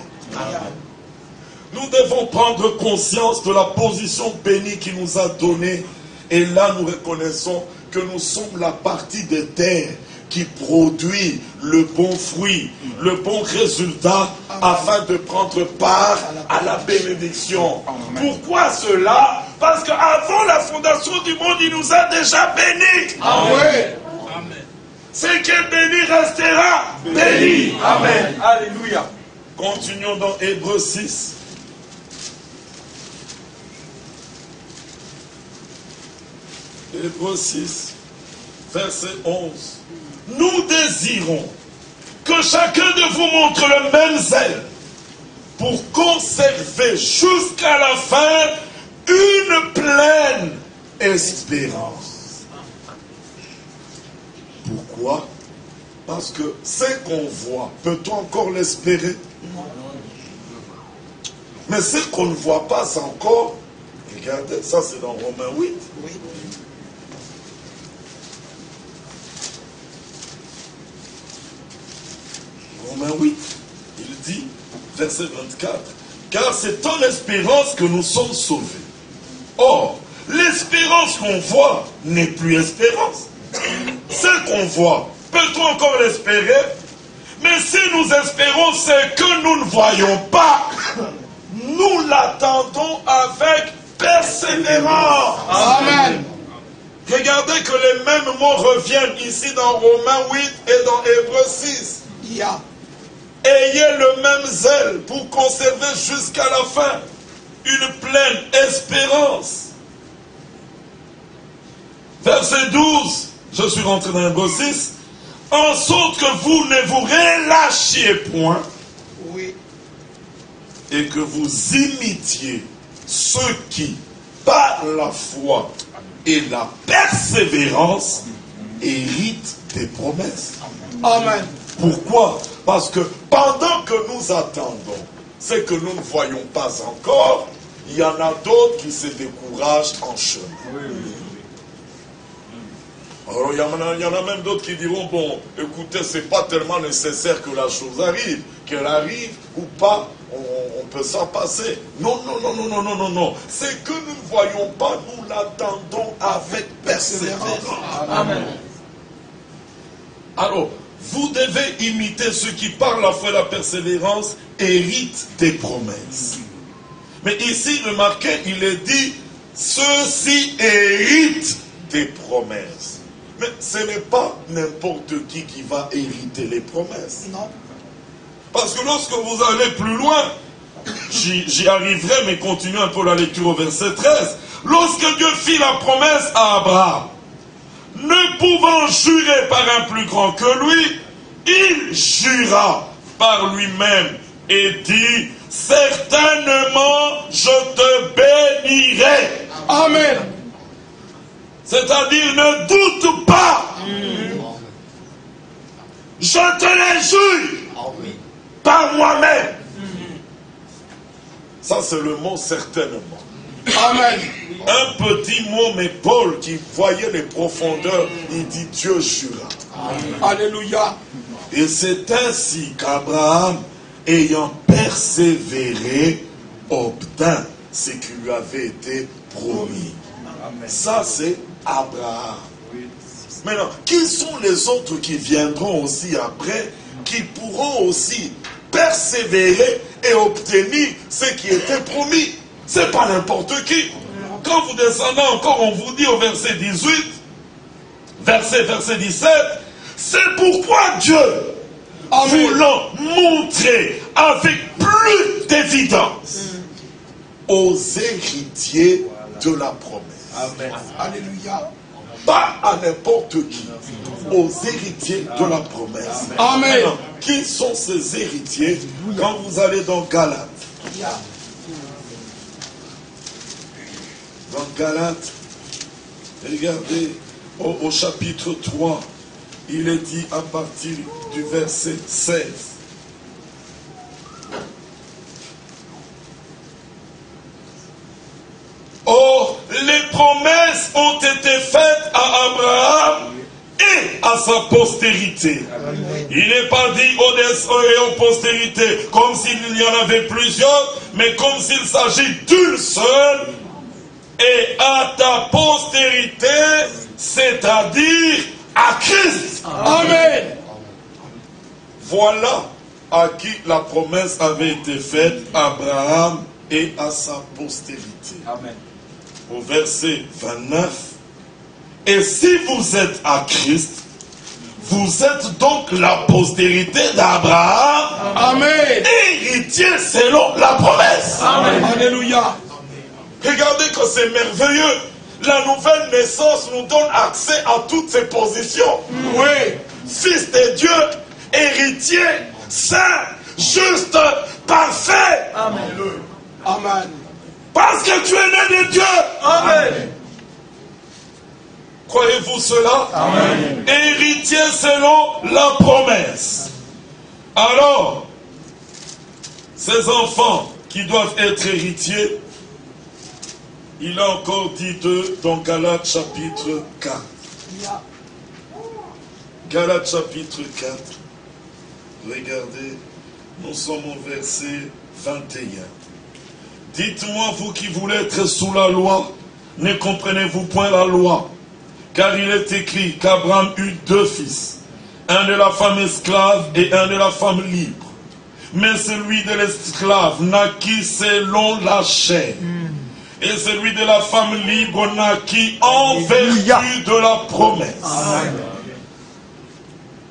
Nous devons prendre conscience de la position bénie qu'il nous a donnée. Et là, nous reconnaissons que nous sommes la partie de terre qui produit le bon fruit, le bon résultat, afin de prendre part à la bénédiction. Pourquoi cela? Parce qu'avant la fondation du monde, il nous a déjà bénis. Amen. Ce qui est béni restera béni. Amen. Alléluia. Continuons dans Hébreux 6. Hébreux 6, verset 11. Nous désirons que chacun de vous montre le même zèle pour conserver jusqu'à la fin une pleine espérance. Pourquoi? Parce que ce qu'on voit, peut-on encore l'espérer? Mais ce qu'on ne voit pas, c'est encore... Regardez, ça c'est dans Romains 8. Oui. Romains 8, il dit, verset 24, car c'est en espérance que nous sommes sauvés. Or, l'espérance qu'on voit n'est plus espérance. Ce qu'on voit, peut-on encore l'espérer? Mais si nous espérons ce que nous ne voyons pas, nous l'attendons avec persévérance. Amen. Regardez que les mêmes mots reviennent ici dans Romains 8 et dans Hébreux 6. Yeah. Ayez le même zèle pour conserver jusqu'à la fin une pleine espérance. Verset 12, je suis rentré dans Hébreux 6, en sorte que vous ne vous relâchiez point, Oui. et que vous imitiez ceux qui, par la foi et la persévérance, héritent des promesses. Amen. Pourquoi? Parce que pendant que nous attendons ce que nous ne voyons pas encore, il y en a d'autres qui se découragent en chemin. Alors il y en a même d'autres qui diront, bon, écoutez, c'est pas tellement nécessaire que la chose arrive, qu'elle arrive ou pas, on peut s'en passer. Non. Ce que nous ne voyons pas, nous l'attendons avec persévérance. Amen. Alors, vous devez imiter ceux qui, par la foi et la persévérance, héritent des promesses. Mais ici, remarquez, il est dit, ceux-ci héritent des promesses. Mais ce n'est pas n'importe qui va hériter les promesses. Non. Parce que lorsque vous allez plus loin, j'y arriverai, mais continuons un peu la lecture au verset 13. Lorsque Dieu fit la promesse à Abraham, ne pouvant jurer par un plus grand que lui, il jura par lui-même et dit, certainement je te bénirai. Amen. C'est-à-dire, ne doute pas. Je te les jure par moi-même. Ça, c'est le mot certainement. Amen. Un petit mot, mais Paul, qui voyait les profondeurs, il dit Dieu jura. Alléluia. Et c'est ainsi qu'Abraham, ayant persévéré, obtint ce qui lui avait été promis. Ça, c'est Abraham. Maintenant, qui sont les autres qui viendront aussi après, qui pourront aussi persévérer et obtenir ce qui était promis? C'est pas n'importe qui. Quand vous descendez encore, on vous dit au verset 18, verset 17, c'est pourquoi Dieu, voulant montrer avec plus d'évidence aux héritiers de la promesse. Amen. Alléluia. pas à n'importe qui, aux héritiers de la promesse. Amen. Alors, qui sont ces héritiers? Quand vous allez dans Galates, regardez au chapitre 3, il est dit à partir du verset 16. Oh, les promesses ont été faites à Abraham et à sa postérité. Il n'est pas dit aux descendants et aux postérités comme s'il y en avait plusieurs, mais comme s'il s'agit d'une seule. Et à ta postérité, c'est-à-dire à Christ. Amen. Voilà à qui la promesse avait été faite, Abraham et à sa postérité. Amen. Au verset 29. Et si vous êtes à Christ, vous êtes donc la postérité d'Abraham. Amen. Héritier selon la promesse. Amen. Alléluia. Regardez que c'est merveilleux. La nouvelle naissance nous donne accès à toutes ces positions. Oui. Fils de Dieu, héritier, saint, juste, parfait. Amen. Amen. Parce que tu es né de Dieu. Amen. Croyez-vous cela? Amen. Héritier selon la promesse. Alors, ces enfants qui doivent être héritiers, il a encore dit d'eux dans Galates chapitre 4. Galates chapitre 4. Regardez, nous sommes au verset 21. Dites-moi, vous qui voulez être sous la loi, ne comprenez-vous point la loi? Car il est écrit qu'Abraham eut 2 fils, un de la femme esclave et un de la femme libre. Mais celui de l'esclave naquit selon la chair. Et celui de la femme libre naquit en vertu de la promesse. Amen.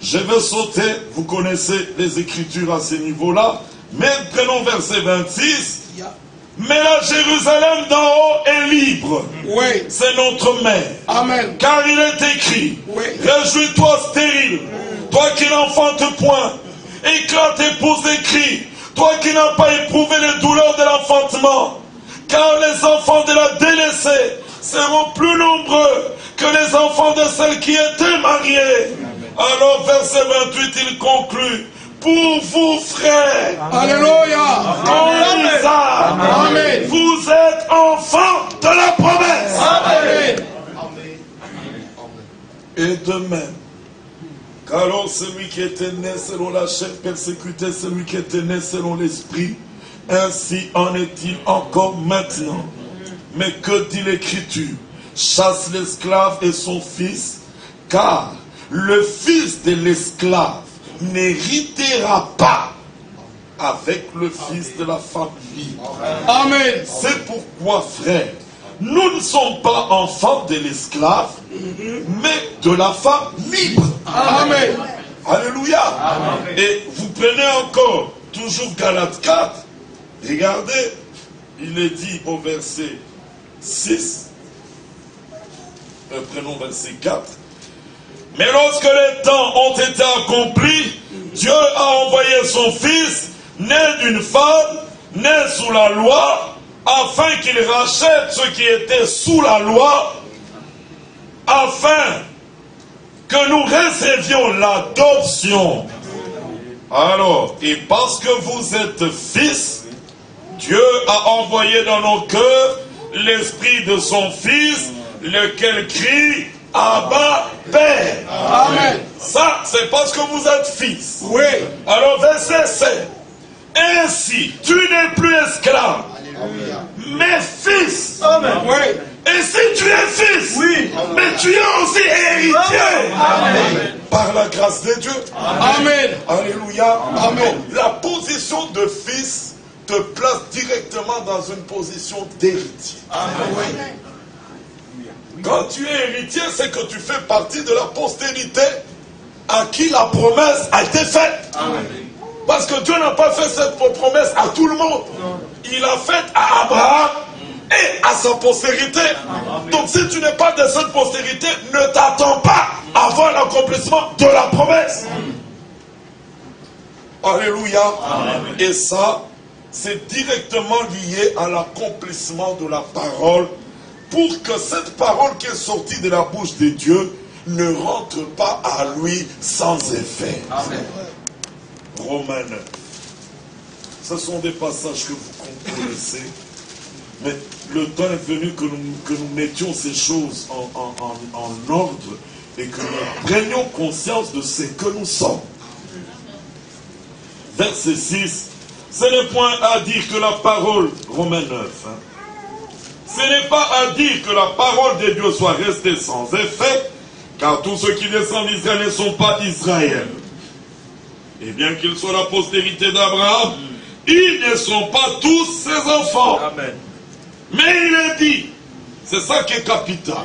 Je vais sauter, vous connaissez les Écritures à ce niveau-là, mais prenons verset 26. Mais la Jérusalem d'en haut est libre. Oui. C'est notre mère. Amen. Car il est écrit, oui. Réjouis-toi stérile, toi qui n'enfantes point, éclate épouse des cris, toi qui n'as pas éprouvé les douleurs de l'enfantement. Car les enfants de la délaissée seront plus nombreux que les enfants de celles qui étaient mariées. Alors, verset 28, il conclut. Pour vous, frères, Alléluia, Amen. Vous êtes enfants de la promesse. Amen. Et de même, qu'alors celui qui était né selon la chair persécutait celui qui était né selon l'esprit, ainsi en est-il encore maintenant. Mais que dit l'Écriture? Chasse l'esclave et son fils, car le fils de l'esclave n'héritera pas avec le fils de la femme libre. Amen. C'est pourquoi, frères, nous ne sommes pas enfants de l'esclave, mais de la femme libre. Amen. Alléluia. Amen. Et vous prenez encore, toujours Galates 4, regardez, il est dit au verset 6, prenons verset 4, mais lorsque les temps ont été accomplis, Dieu a envoyé son fils, né d'une femme, né sous la loi, afin qu'il rachète ceux qui étaient sous la loi, afin que nous recevions l'adoption. Alors, et parce que vous êtes fils, Dieu a envoyé dans nos cœurs l'esprit de son fils, lequel crie Abba, Père. Amen. Ça, c'est parce que vous êtes fils. Oui. Alors, verset 7. Ainsi, tu n'es plus esclave, mais fils. Amen. Oui. Et si tu es fils, oui, mais tu es aussi héritier. Amen. Par la grâce de Dieu. Amen. Alléluia. Amen. La position de fils te place directement dans une position d'héritier. Amen. Quand tu es héritier, c'est que tu fais partie de la postérité à qui la promesse a été faite. Amen. Parce que Dieu n'a pas fait cette promesse à tout le monde. Non. Il a fait à Abraham et à sa postérité. Amen. Donc si tu n'es pas de cette postérité, ne t'attends pas à voir l'accomplissement de la promesse. Alléluia. Amen. Et ça, c'est directement lié à l'accomplissement de la parole, pour que cette parole qui est sortie de la bouche de Dieu ne rentre pas à lui sans effet. Amen. Romains 9. Ce sont des passages que vous connaissez, mais le temps est venu que nous mettions ces choses en ordre et que nous prenions conscience de ce que nous sommes. Verset 6. Ce n'est point à dire que la parole, Romains 9, ce n'est pas à dire que la parole de Dieu soit restée sans effet, car tous ceux qui descendent d'Israël ne sont pas d'Israël. Et bien qu'ils soient la postérité d'Abraham, ils ne sont pas tous ses enfants. Amen. Mais il est dit, c'est ça qui est capital,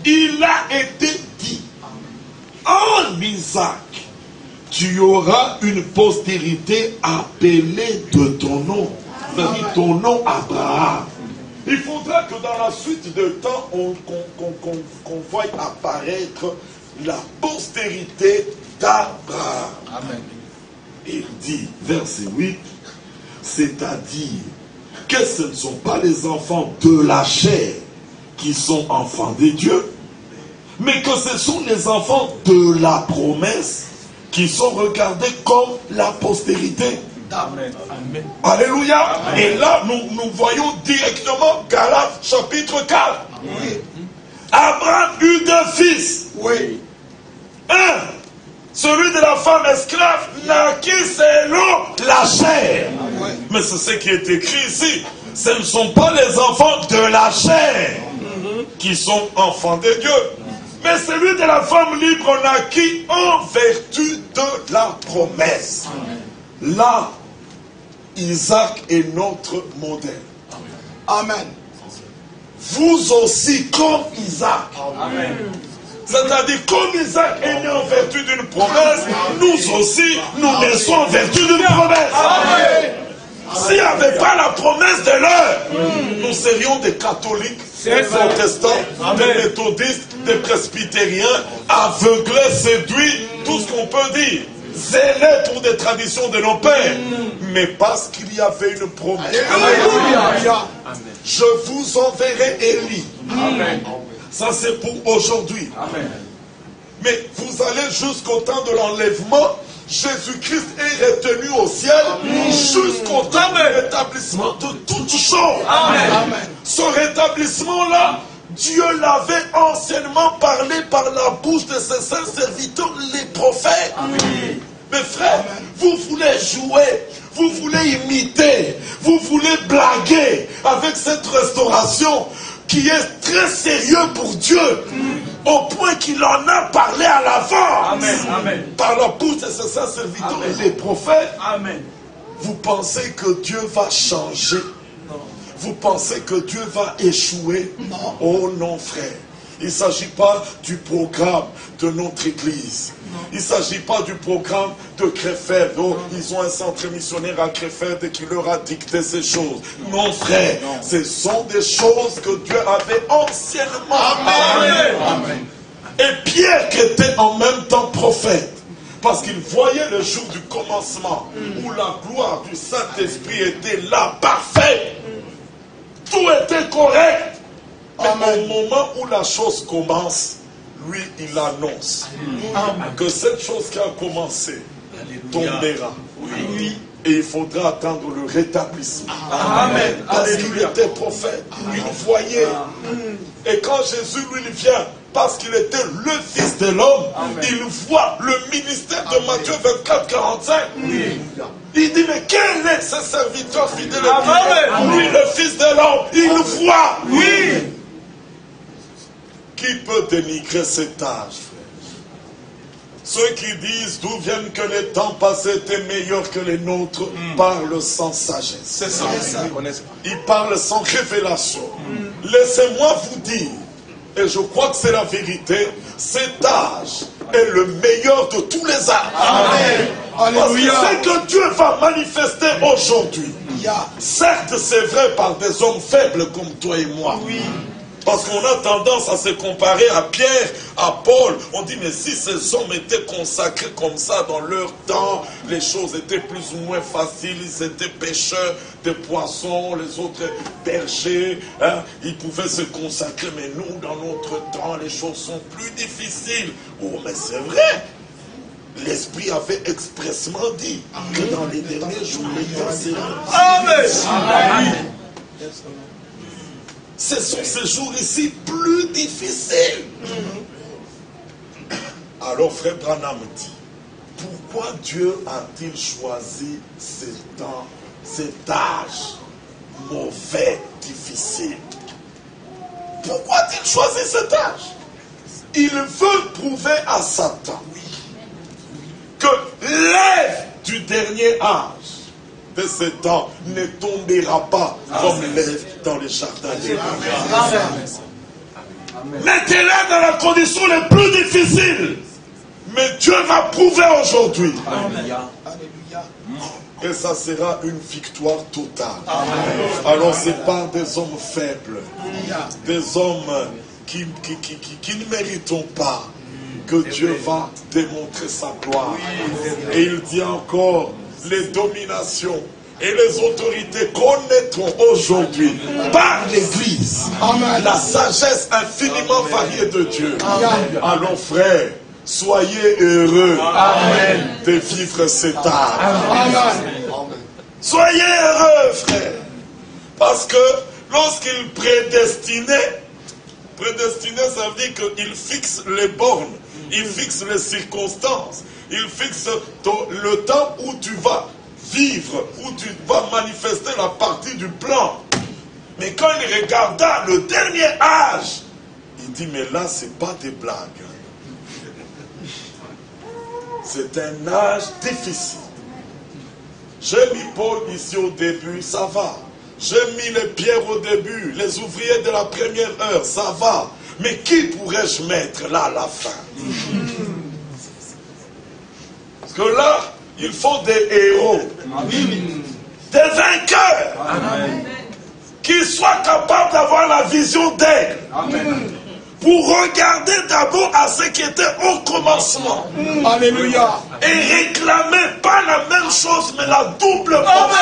il a été dit, en Isaac, tu auras une postérité appelée de ton nom. C'est-à-dire ton nom Abraham. Il faudra que dans la suite de temps, qu'on voie apparaître la postérité d'Abraham. Amen. Il dit, verset 8, c'est-à-dire que ce ne sont pas les enfants de la chair qui sont enfants de Dieu, mais que ce sont les enfants de la promesse qui sont regardés comme la postérité. Amen. Amen. Alléluia. Amen. Et là, nous voyons directement Galates chapitre 4. Oui. Abraham eut deux fils. Oui. Un, celui de la femme esclave, naquit selon la chair. Oui. Mais c'est ce qui est écrit ici. Ce ne sont pas les enfants de la chair qui sont enfants de Dieu. Mais celui de la femme libre naquit en vertu de la promesse. Amen. Là, Isaac est notre modèle. Amen. Vous aussi comme Isaac. Amen. C'est-à-dire comme Isaac est né en vertu d'une promesse, nous aussi, nous naissons en vertu d'une promesse. Amen. S'il n'y avait pas la promesse de l'heure, nous serions des catholiques, des protestants, des méthodistes, des presbytériens, aveuglés, séduits, tout ce qu'on peut dire. Zélés pour des traditions de nos pères, mais parce qu'il y avait une promesse. Alléluia. Je vous enverrai Élie. Amen. Ça c'est pour aujourd'hui. Amen. Mais vous allez jusqu'au temps de l'enlèvement. Jésus-Christ est retenu au ciel jusqu'au temps du rétablissement de toutes choses. Amen. Ce rétablissement-là, Dieu l'avait anciennement parlé par la bouche de ses saints serviteurs, les prophètes. Amen. Mes frères, vous voulez jouer, vous voulez imiter, vous voulez blaguer avec cette restauration qui est très sérieux pour Dieu, au point qu'il en a parlé à l'avance. Amen. Par la bouche de ses saints serviteurs et les prophètes. Amen. Vous pensez que Dieu va changer? Non. Vous pensez que Dieu va échouer? Non. Oh non, frère. Il ne s'agit pas du programme de notre église. Non. Il ne s'agit pas du programme de Krefeld. Oh, ils ont un centre missionnaire à Krefeld et qui leur a dicté ces choses. Non, frère. Non. Ce sont des choses que Dieu avait anciennement. Amen. Amen. Et Pierre qui était en même temps prophète, parce qu'il voyait le jour du commencement où la gloire du Saint-Esprit était là, parfaite. Tout était correct. Mais au moment où la chose commence, lui, il annonce que cette chose qui a commencé tombera. Oui. Et il faudra attendre le rétablissement. Amen. Parce qu'il était prophète. Il voyait. Et quand Jésus, lui, il vient, parce qu'il était le Fils de l'homme, il voit le ministère de Matthieu 24, 45. Oui. Il dit, mais quel est ce serviteur fidèle? Lui, le Fils de l'homme, il voit. Oui. Qui peut dénigrer cet âge, frère? Ceux qui disent d'où viennent que les temps passés étaient meilleurs que les nôtres parlent sans sagesse. C'est ça. Ils parlent sans révélation. Laissez-moi vous dire, et je crois que c'est la vérité, cet âge est le meilleur de tous les âges. Amen. Parce que ce que Dieu va manifester aujourd'hui, Certes, c'est vrai par des hommes faibles comme toi et moi. Parce qu'on a tendance à se comparer à Pierre, à Paul. On dit, mais si ces hommes étaient consacrés comme ça dans leur temps, les choses étaient plus ou moins faciles. Ils étaient pêcheurs de poissons, les autres bergers. Hein, ils pouvaient se consacrer. Mais nous, dans notre temps, les choses sont plus difficiles. Oh, mais c'est vrai. L'Esprit avait expressément dit que dans les derniers jours, les temps seront... Amen. Ce sont ces jours ici plus difficiles. Alors frère Branham dit, pourquoi Dieu a-t-il choisi ces temps, cet âge mauvais, difficile? Pourquoi a-t-il choisi cet âge? Il veut prouver à Satan que l'ève du dernier âge de ce temps ne tombera pas comme l'ève dans les jardins d'Éden. Mettez-la dans la condition la plus difficile. Mais Dieu va prouver aujourd'hui. Et ça sera une victoire totale. Alors c'est pas des hommes faibles, des hommes qui ne méritent pas, que Dieu va démontrer sa gloire. Et il dit encore, les dominations et les autorités connaîtront aujourd'hui par l'Église la sagesse infiniment variée de Dieu. Alors frères, soyez heureux de vivre cet âge. Soyez heureux frères, parce que lorsqu'il prédestinait, ça veut dire qu'il fixe les bornes, il fixe les circonstances, il fixe le temps où tu vas vivre, où tu vas manifester la partie du plan. Mais quand il regarda le dernier âge, il dit, mais là, c'est pas des blagues. C'est un âge difficile. J'ai mis Paul ici au début, ça va. J'ai mis les pierres au début, les ouvriers de la première heure, ça va. Mais qui pourrais-je mettre là à la fin? Parce que là, il faut des héros, des vainqueurs, qui soient capables d'avoir la vision d'elle, pour regarder d'abord à ce qui était au commencement. Alléluia. Et réclamer pas la même chose, mais la double portion.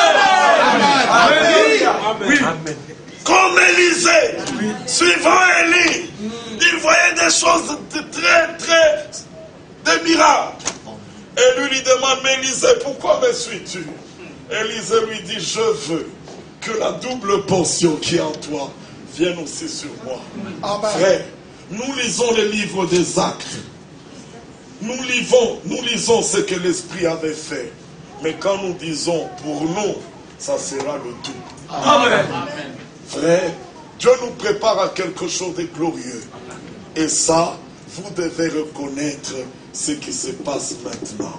Comme Élisée, suivant Élie, il voyait des choses des miracles. Et lui demande, mais Élisée, pourquoi me suis-tu? Élisée lui dit, je veux que la double portion qui est en toi vienne aussi sur moi. Frère, nous lisons les livres des actes. Nous lisons ce que l'Esprit avait fait. Mais quand nous disons pour nous, ça sera le tout. Amen. Frère, Dieu nous prépare à quelque chose de glorieux. Et ça, vous devez reconnaître ce qui se passe maintenant.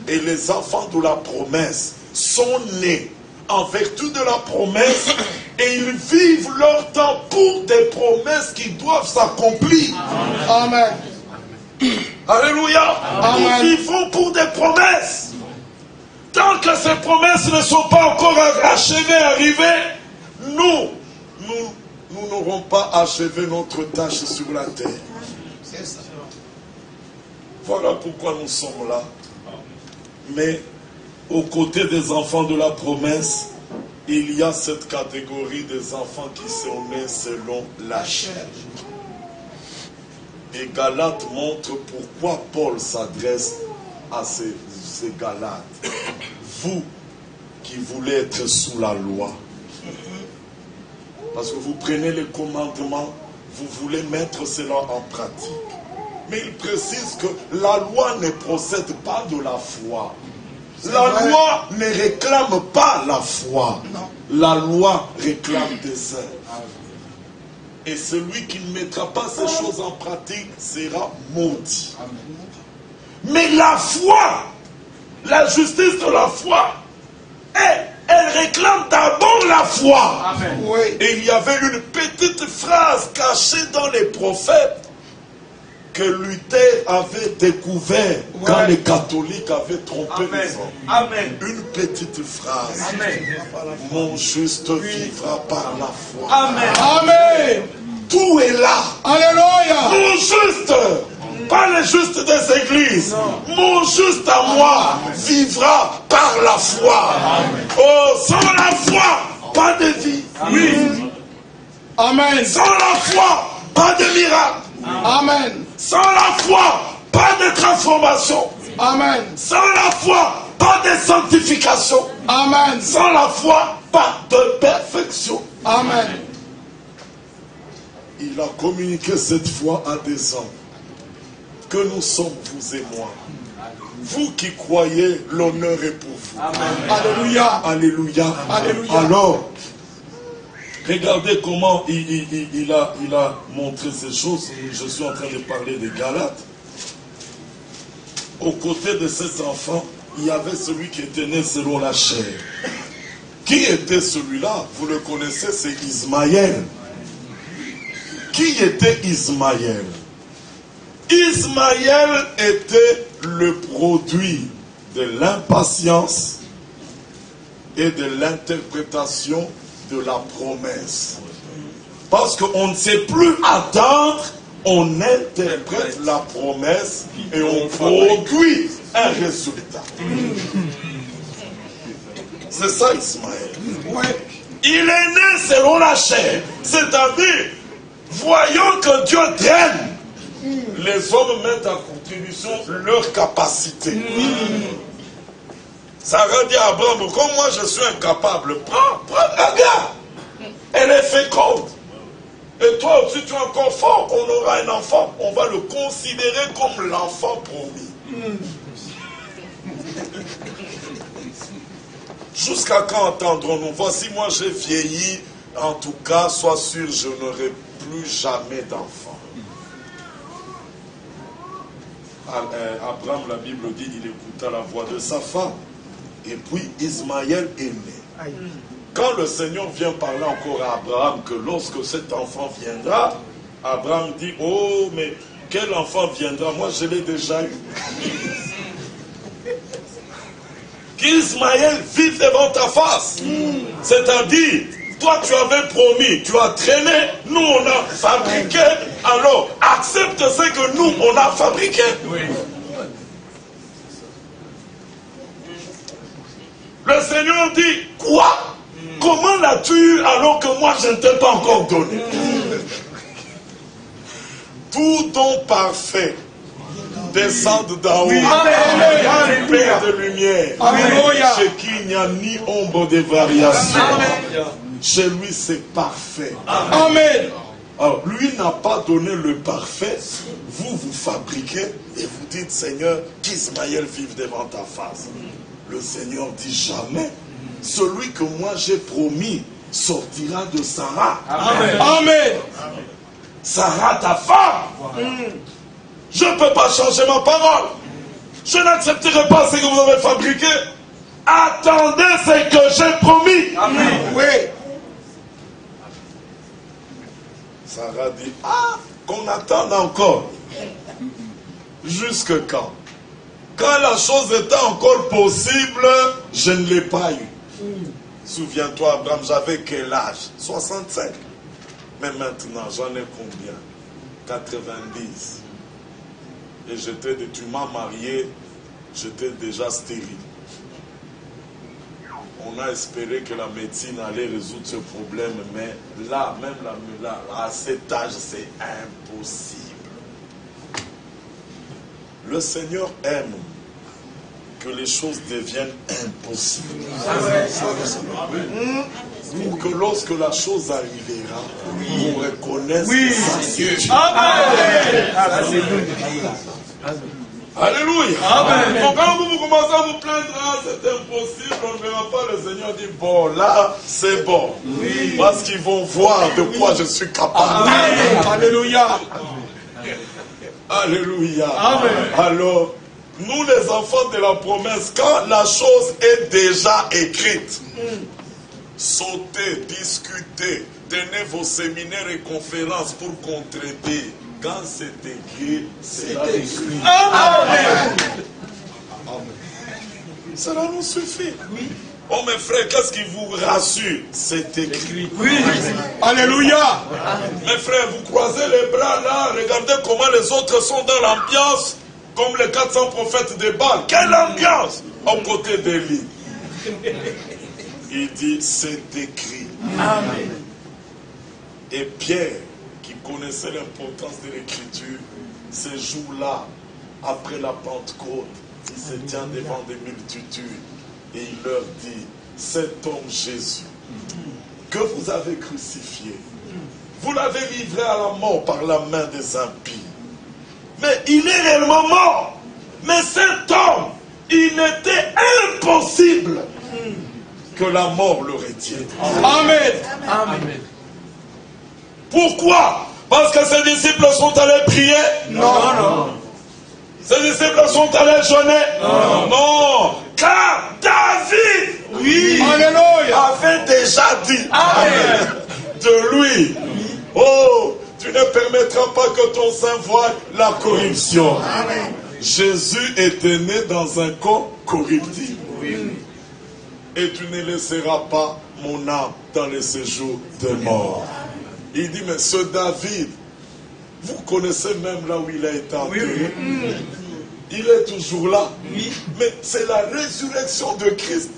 Et les enfants de la promesse sont nés en vertu de la promesse et ils vivent leur temps pour des promesses qui doivent s'accomplir. Amen. Alléluia. Nous vivons pour des promesses. Tant que ces promesses ne sont pas encore achevées, arrivées, nous n'aurons pas achevé notre tâche sur la terre. Voilà pourquoi nous sommes là. Mais aux côtés des enfants de la promesse, il y a cette catégorie des enfants qui sont nés selon la chair. Et Galates montre pourquoi Paul s'adresse à ces Galates. Vous qui voulez être sous la loi, parce que vous prenez les commandements, vous voulez mettre cela en pratique. Mais il précise que la loi ne procède pas de la foi. La loi ne réclame pas la foi. La loi réclame des œuvres. Et celui qui ne mettra pas ces choses en pratique sera maudit. Mais la foi, la justice de la foi, elle réclame d'abord la foi. Amen. Et il y avait une petite phrase cachée dans les prophètes que Luther avait découvert quand les catholiques avaient trompé les hommes. Amen. Une petite phrase. Amen. Mon juste vivra par la foi. Amen. Amen. Tout est là. Alléluia. Mon juste, pas les justes des églises. Mon juste à moi vivra par la foi. Oh, sans la foi, pas de vie. Oui. Amen. Sans la foi, pas de miracle. Amen. Sans la foi, pas de transformation. Amen. Sans la foi, pas de sanctification. Amen. Sans la foi, pas de perfection. Amen. Il a communiqué cette foi à des hommes. Que nous sommes, vous et moi. Vous qui croyez, l'honneur est pour vous. Alléluia. Alléluia. Alléluia. Alors, regardez comment il a montré ces choses. Je suis en train de parler des Galates. Aux côtés de ces enfants, il y avait celui qui était né selon la chair. Qui était celui-là? Vous le connaissez, c'est Ismaël. Qui était Ismaël? Ismaël était le produit de l'impatience et de l'interprétation de la promesse. Parce qu'on ne sait plus attendre, on interprète la promesse et on produit un résultat. C'est ça Ismaël. Il est né selon la chair, c'est-à-dire, voyons que Dieu traîne. Les hommes mettent en contribution leur capacité. Sarah dit à Abraham, comme moi je suis incapable, prends un gars. Elle est féconde. Et toi aussi tu es encore fort, on aura un enfant. On va le considérer comme l'enfant promis. Jusqu'à quand entendrons-nous? Voici moi j'ai vieilli, en tout cas, sois sûr, je n'aurai plus jamais d'enfant. Abraham, la Bible dit, il écouta la voix de sa femme. Et puis Ismaël est né. Quand le Seigneur vient parler encore à Abraham que lorsque cet enfant viendra, Abraham dit, oh mais quel enfant viendra? Moi je l'ai déjà eu. Qu'Ismaël vive devant ta face. C'est-à-dire, toi tu avais promis, tu as traîné, nous on a fabriqué, alors accepte ce que nous on a fabriqué. Oui. Le Seigneur dit, quoi? Comment l'as-tu eu alors que moi je ne t'ai pas encore donné? Tout don parfait descend d'en haut. Père de lumière. Alléluia. Chez qui il n'y a ni ombre de variation. Chez lui c'est parfait. Amen. Alors, lui n'a pas donné le parfait. Vous, vous fabriquez et vous dites, Seigneur, qu'Ismaël vive devant ta face. Le Seigneur dit jamais. Celui que moi j'ai promis sortira de Sarah. Amen. Amen. Sarah, ta femme. Je ne peux pas changer ma parole. Je n'accepterai pas ce que vous avez fabriqué. Attendez ce que j'ai promis. Amen. Oui. Sarah dit, ah, qu'on attende encore. Jusque quand? Quand la chose était encore possible, je ne l'ai pas eu. Souviens-toi, Abraham, j'avais quel âge? 65. Mais maintenant, j'en ai combien? 90. Et tu m'as marié, j'étais déjà stérile. On a espéré que la médecine allait résoudre ce problème, mais là, même là, à cet âge, c'est impossible. Le Seigneur aime que les choses deviennent impossibles. Pour que lorsque la chose arrivera, on reconnaisse que ça c'est Dieu. Alléluia. Amen. Donc quand vous commencez à vous plaindre, ah, c'est impossible, on ne verra pas, le Seigneur dit, bon, là, c'est bon. Parce qu'ils vont voir de quoi je suis capable. Alléluia. Alléluia. Amen. Alors, nous les enfants de la promesse, quand la chose est déjà écrite, sautez, discutez, tenez vos séminaires et conférences pour contredire. Quand c'est écrit, c'est écrit. Amen. Cela nous suffit. Oui. Oh mes frères, qu'est-ce qui vous rassure? C'est écrit. Oui. Alléluia. Mes frères, vous croisez les bras là, regardez comment les autres sont dans l'ambiance, comme les 400 prophètes de Baal. Quelle ambiance aux côtés d'Élie. Il dit, c'est écrit. Amen. Et Pierre, qui connaissait l'importance de l'écriture, ces jours-là, après la Pentecôte, il se tient devant des multitudes et il leur dit, cet homme Jésus, que vous avez crucifié, vous l'avez livré à la mort par la main des impies. Mais il est réellement mort. Mais cet homme, il était impossible que la mort le retienne. Amen. Amen. Pourquoi? Parce que ses disciples sont allés prier? Non. Ses disciples sont allés jeûner? Non. Car David, oui, Alléluia, avait déjà dit Amen. De lui, oh, tu ne permettras pas que ton sein voie la corruption. Amen. Jésus était né dans un corps corruptible. Oui. Et tu ne laisseras pas mon âme dans les séjours de mort. Il dit, mais ce David, vous connaissez même là où il a été enterré. Il est toujours là. Oui. Mais c'est la résurrection de Christ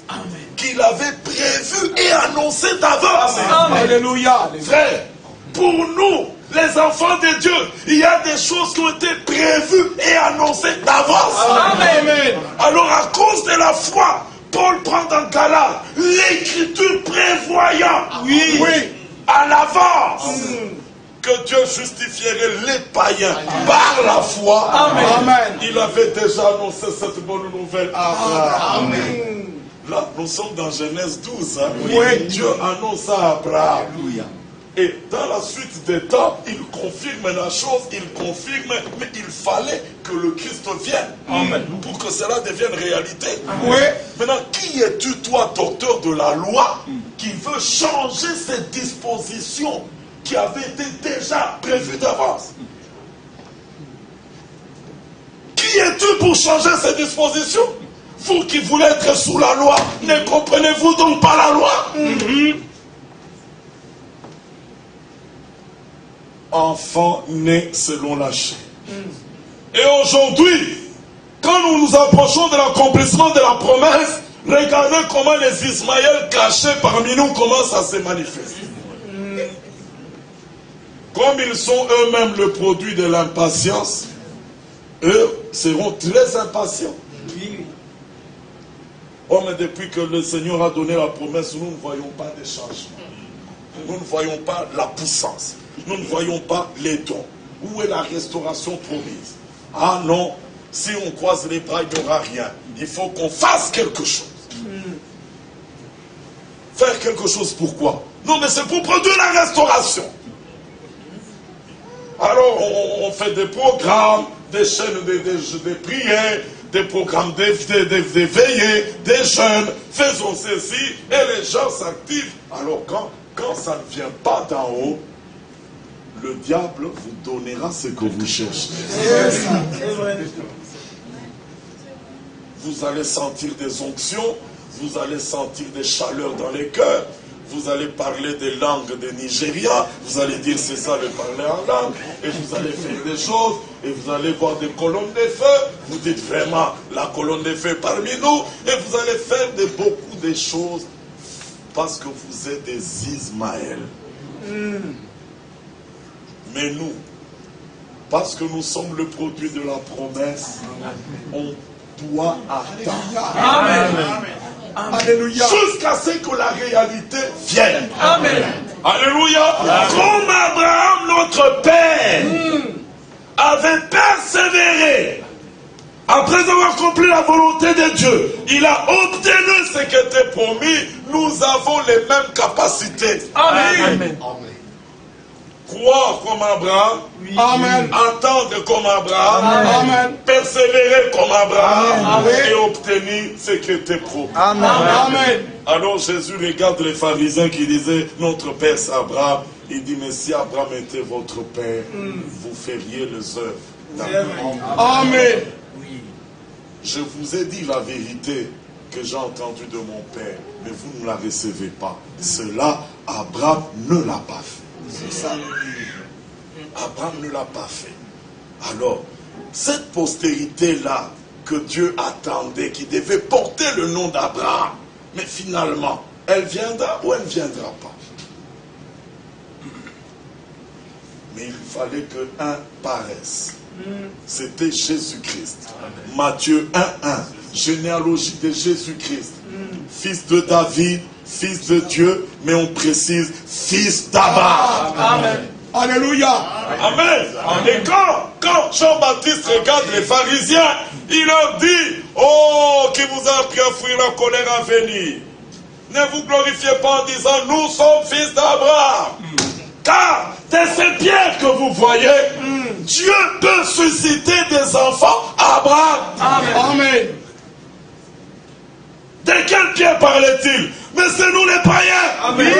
qu'il avait prévu et annoncé d'avance. Alléluia. Frère, pour nous, les enfants de Dieu, il y a des choses qui ont été prévues et annoncées d'avance. Amen. Alors à cause de la foi, Paul prend dans Galates l'écriture prévoyant à l'avance que Dieu justifierait les païens par la foi. Amen. Il avait déjà annoncé cette bonne nouvelle à Abraham. Amen. Là, nous sommes dans Genèse 12. Hein? Oui. Dieu annonce à Abraham. Alléluia. Et dans la suite des temps, il confirme la chose, il confirme, mais il fallait que le Christ vienne. Amen. Pour que cela devienne réalité. Oui. Maintenant, qui es-tu, toi, docteur de la loi, qui veut changer cette disposition qui avait été déjà prévue d'avance? Qui es-tu pour changer cette disposition? Vous qui voulez être sous la loi, ne comprenez-vous donc pas la loi? Enfant né selon la chair. Et aujourd'hui, quand nous nous approchons de l'accomplissement de la promesse, regardez comment les Ismaël cachés parmi nous commencent à se manifester. Comme ils sont eux-mêmes le produit de l'impatience, eux seront très impatients. Oh, mais depuis que le Seigneur a donné la promesse, nous ne voyons pas de changement. Nous ne voyons pas la puissance. Nous ne voyons pas les dons. Où est la restauration promise? Ah non, si on croise les bras, il n'y aura rien. Il faut qu'on fasse quelque chose. Faire quelque chose pourquoi? Non, mais c'est pour produire la restauration. Alors on fait des programmes, des chaînes de prières, des programmes de veillées, des jeûnes, faisons ceci, et les gens s'activent. Alors quand ça ne vient pas d'en haut, le diable vous donnera ce que vous cherchez. Vous allez sentir des onctions, vous allez sentir des chaleurs dans les cœurs, vous allez parler des langues des Nigériens, vous allez dire c'est ça de parler en langue, et vous allez faire des choses, et vous allez voir des colonnes de feu, vous dites vraiment la colonne de feu parmi nous, et vous allez faire beaucoup de choses, parce que vous êtes des Ismaël. Mais nous, parce que nous sommes le produit de la promesse, on doit attendre. Amen. Alléluia. Jusqu'à ce que la réalité vienne. Amen. Alléluia. Comme Abraham, notre père, avait persévéré, après avoir accompli la volonté de Dieu, il a obtenu ce qui était promis. Nous avons les mêmes capacités. Amen. Croire comme Abraham, Amen. Entendre comme Abraham, Amen. Persévérer comme Abraham, Amen. Et obtenir ce qui était promis. Amen. Amen. Alors Jésus regarde les pharisiens qui disaient notre père c'est Abraham. Il dit, mais si Abraham était votre père, vous feriez les œuvres d'Abraham. Amen. Je vous ai dit la vérité que j'ai entendue de mon père, mais vous ne la recevez pas. Cela, Abraham ne l'a pas fait. C'est ça. Abraham ne l'a pas fait. Alors, cette postérité-là que Dieu attendait, qui devait porter le nom d'Abraham, mais finalement, elle viendra ou elle ne viendra pas? Mais il fallait que un paraisse. C'était Jésus-Christ. Matthieu 1:1, généalogie de Jésus-Christ. Fils de David, fils de Dieu, mais on précise, fils d'Abraham. Amen. Alléluia. Amen. Et quand Jean-Baptiste regarde les pharisiens, il leur dit, oh, qui vous a appris à fuir la colère à venir. Ne vous glorifiez pas en disant, nous sommes fils d'Abraham. Car de ces pierres que vous voyez, Dieu peut susciter des enfants à Abraham. Amen. De quelle pierre parlait-il? Mais c'est nous les païens. Amen.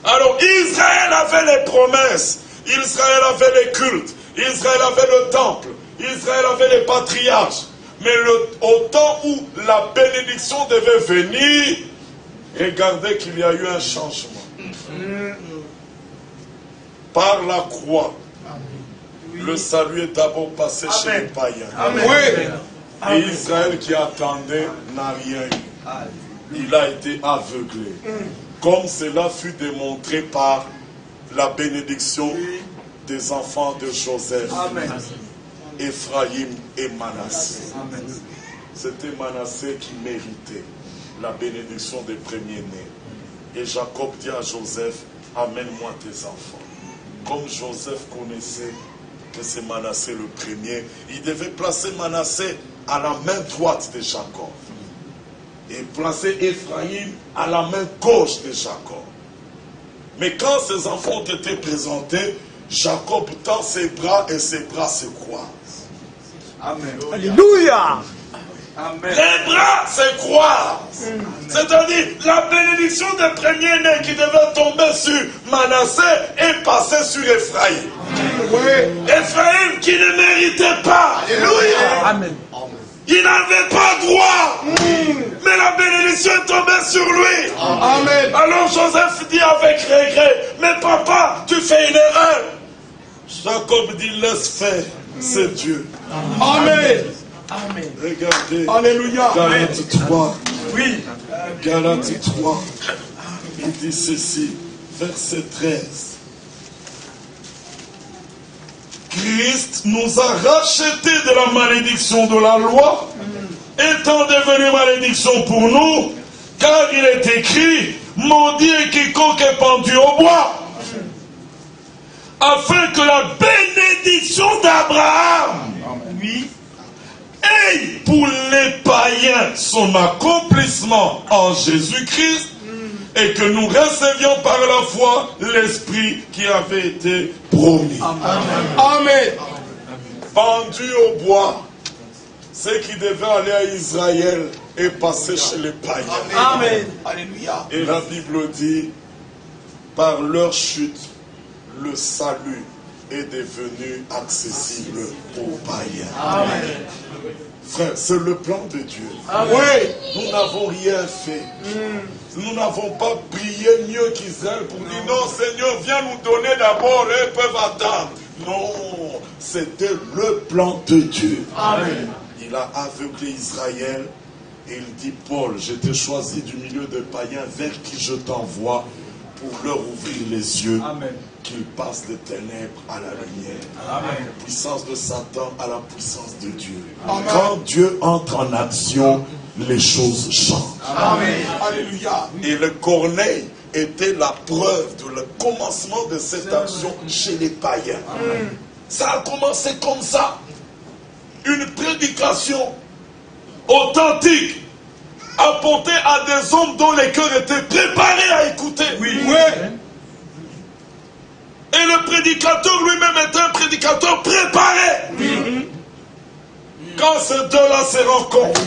Alors Israël avait les promesses, Israël avait les cultes, Israël avait le temple, Israël avait les patriarches. Mais au temps où la bénédiction devait venir, regardez qu'il y a eu un changement. Par la croix, le salut est d'abord passé chez les païens. Oui. Et Israël qui attendait n'a rien eu. Il a été aveuglé. Comme cela fut démontré par la bénédiction des enfants de Joseph, Ephraïm et Manassé. C'était Manassé qui méritait la bénédiction des premiers-nés. Et Jacob dit à Joseph, amène-moi tes enfants. Comme Joseph connaissait que c'est Manassé le premier, il devait placer Manassé à la main droite de Jacob. Et placer Ephraïm à la main gauche de Jacob. Mais quand ces enfants ont été présentés, Jacob tend ses bras et ses bras se croisent. Amen. Alléluia. Amen. Les bras se croisent. C'est-à-dire, la bénédiction des premiers-nés qui devait tomber sur Manassé est passée sur Ephraïm. Ephraïm qui ne méritait pas. Alléluia. Amen. Il n'avait pas droit. Mais la bénédiction est tombée sur lui. Amen. Alors Joseph dit avec regret, mais papa, tu fais une erreur. Jacob dit, laisse faire, c'est Dieu. Amen. Amen. Regardez, Alléluia. Galates 3. Oui. Galates 3. Il dit ceci, verset 13. Christ nous a rachetés de la malédiction de la loi, étant devenu malédiction pour nous, car il est écrit, maudit est quiconque est pendu au bois, afin que la bénédiction d'Abraham ait pour les païens son accomplissement en Jésus-Christ, et que nous recevions par la foi l'Esprit qui avait été promis. Amen. Pendu au bois, ceux qui devaient aller à Israël et passer chez les païens. Amen. Alléluia. Et la Bible dit, par leur chute, le salut est devenu accessible aux païens. Amen. Frère, c'est le plan de Dieu. Oui. Nous n'avons rien fait. Nous n'avons pas prié mieux qu'Israël pour dire non, Seigneur, viens nous donner d'abord, eux peuvent attendre. Non, c'était le plan de Dieu. Amen. Il a aveuglé Israël et il dit, Paul, je t'ai choisi du milieu des païens vers qui je t'envoie pour leur ouvrir les yeux. Amen. Qu'ils passent des ténèbres à la lumière. Amen. La puissance de Satan à la puissance de Dieu. Amen. Quand Dieu entre en action, les choses changent. Amen. Alléluia. Et le corneille était la preuve de le commencement de cette action chez les païens. Ça a commencé comme ça. Une prédication authentique apportée à des hommes dont les cœurs étaient préparés à écouter. Oui. Et le prédicateur lui-même est un prédicateur préparé. Quand ces deux-là se rencontrent,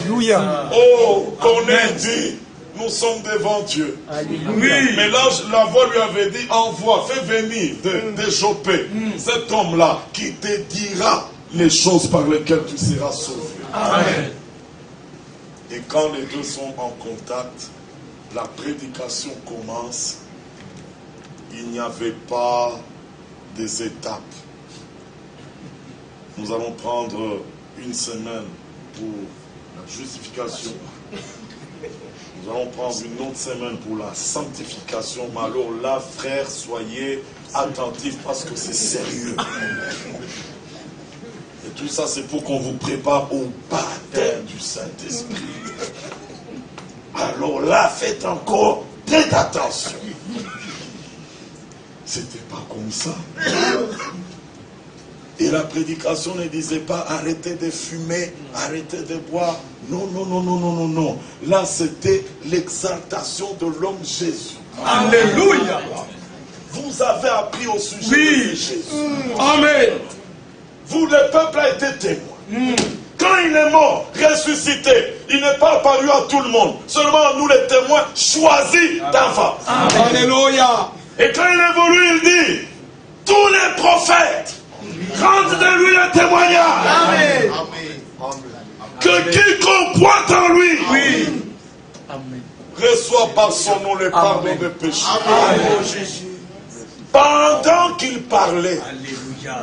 oh, Corneille dit, nous sommes devant Dieu. Alléluia. Mais là, la voix lui avait dit, envoie, fais venir de Joppé cet homme-là qui te dira les choses par lesquelles tu seras sauvé. Amen. Et quand les deux sont en contact, la prédication commence. Il n'y avait pas des étapes. Nous allons prendre une semaine pour la justification. Nous allons prendre une autre semaine pour la sanctification. Mais alors là, frères, soyez attentifs parce que c'est sérieux. Et tout ça, c'est pour qu'on vous prépare au baptême du Saint-Esprit. Alors là, faites encore très attention. C'était pas comme ça. Et la prédication ne disait pas arrêtez de fumer, arrêtez de boire. Non, non, non, non, non, non, non. Là, c'était l'exaltation de l'homme Jésus. Alléluia. Vous avez appris au sujet de Jésus. Amen. Vous, le peuple, a été témoin. Quand il est mort, ressuscité, il n'est pas apparu à tout le monde. Seulement nous, les témoins, choisis d'avance. Alléluia. Et quand il évolue, il dit, tous les prophètes rendent de lui le témoignage. Amen. Que quiconque croit en lui reçoit par son nom le pardon des péchés. Amen. Jésus. Pendant qu'il parlait, Alléluia.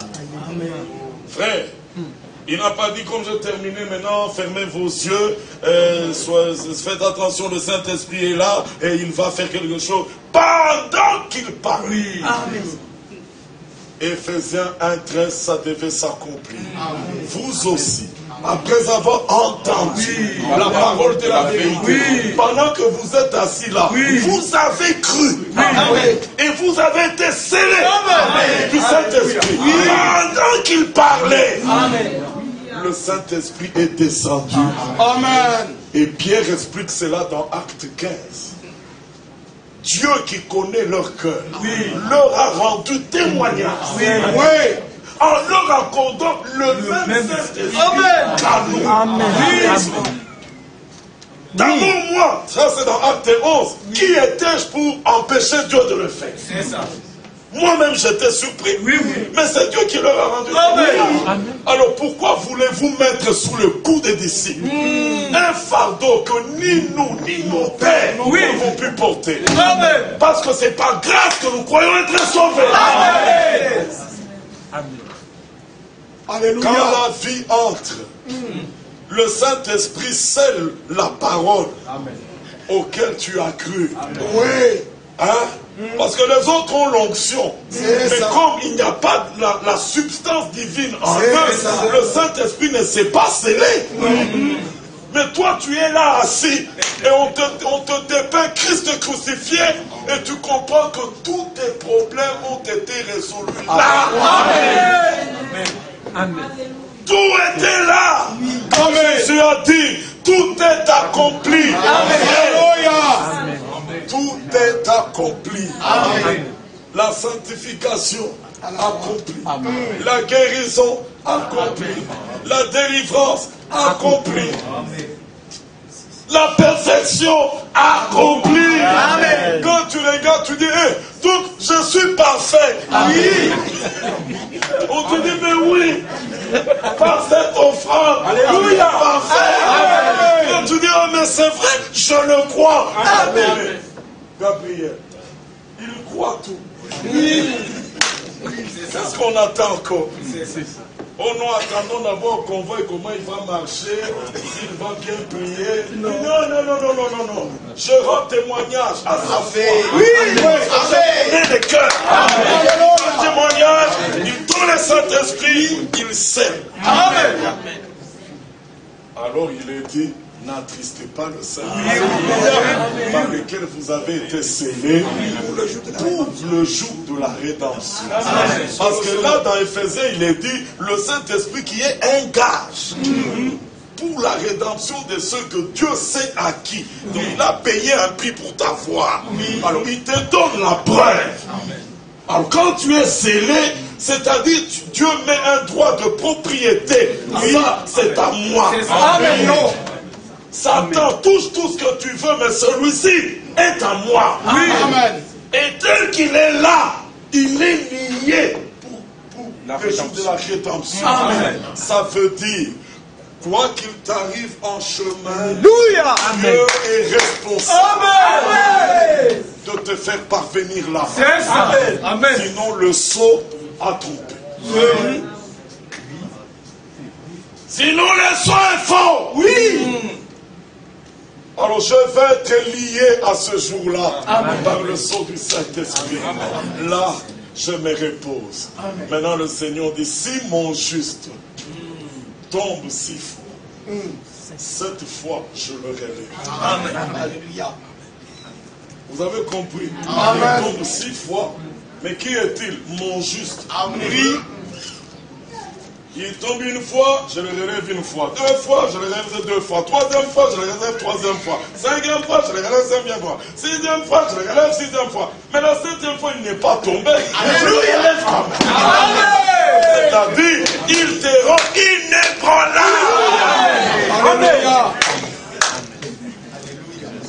frère, il n'a pas dit comme je terminais maintenant, fermez vos yeux, faites attention, le Saint-Esprit est là et il va faire quelque chose. Pendant qu'il parlait, Éphésiens 1:13, ça devait s'accomplir. Vous aussi, après avoir entendu la parole de la vérité, pendant que vous êtes assis là, vous avez cru et vous avez été scellés du Saint-Esprit. Pendant qu'il parlait, le Saint-Esprit est descendu. Amen. Et Pierre explique cela dans Acte 15. Dieu qui connaît leur cœur leur a rendu témoignage. En leur accordant le même Saint-Esprit qu'à nous. D'abord moi, ça c'est dans Acte 11, qui étais-je pour empêcher Dieu de le faire? C'est ça. Moi-même j'étais surpris. Mais c'est Dieu qui leur a rendu. Alors pourquoi voulez-vous mettre sous le coup des disciples un fardeau que ni nous ni nos pères n'avons pu porter? Parce que c'est par grâce que nous croyons être sauvés. Alléluia. Quand la vie entre, le Saint-Esprit scelle la parole auquel tu as cru. Parce que les autres ont l'onction. Mais comme il n'y a pas la substance divine en eux, le Saint-Esprit ne s'est pas scellé. Mais toi, tu es là assis et on te dépeint Christ crucifié et tu comprends que tous tes problèmes ont été résolus là. Tout était là. Comme Jésus a dit, tout est accompli. Tout est accompli. La sanctification accomplie. La guérison accomplie. La délivrance accomplie. La perfection accomplie. Quand tu regardes, tu dis, donc je suis parfait. On te dit, mais oui, parfaite offrande. Alléluia. Parfait. Quand tu dis, oh mais c'est vrai, je le crois. Amen. Gabriel, il croit tout. C'est ce qu'on attend encore. Oh non, attendons d'abord au convoi comment il va marcher, s'il va bien payer. Non. Je rends témoignage à sa foi. Et le cœur. Témoignage, il donne le Saint-Esprit, il scelle. Alors il est dit, n'attristez pas le Saint-Esprit par lequel vous avez été scellés pour le jour de la rédemption. Parce que là, dans Éphésiens, il est dit, le Saint-Esprit qui est un gage pour la rédemption de ceux que Dieu sait acquis. Donc il a payé un prix pour t'avoir. Alors il te donne la preuve. Alors quand tu es scellé, c'est-à-dire Dieu met un droit de propriété. Ça, c'est à moi. Satan, touche tout ce que tu veux, mais celui-ci est à moi. Oui. Amen. Et tel qu'il est là, il est lié pour le jour de la rédemption. Amen. Ça veut dire, quoi qu'il t'arrive en chemin, Alléluia. Dieu est responsable Amen. de te faire parvenir là. C'est ça. Amen. Sinon, le sceau a trompé. Oui. Sinon, le sceau est faux. Oui. Alors, je vais être lié à ce jour-là par le sceau du Saint-Esprit. Là, je me repose. Amen. Maintenant, le Seigneur dit, si mon juste tombe 6 fois, 7 fois, je le relève. Amen. Alléluia. Vous avez compris? Amen. Il tombe 6 fois. Mais qui est-il? Mon juste. Amen. Oui. Il tombe une fois, je le relève une fois. 2 fois, je le relève 2 fois. 3e fois, je le relève 3e fois. 5e fois, je le relève 5e fois. 6e fois, je le relève 6e fois. Mais la 7e fois, il n'est pas tombé. Alléluia. C'est-à-dire, il te rend inébranlable. Alléluia.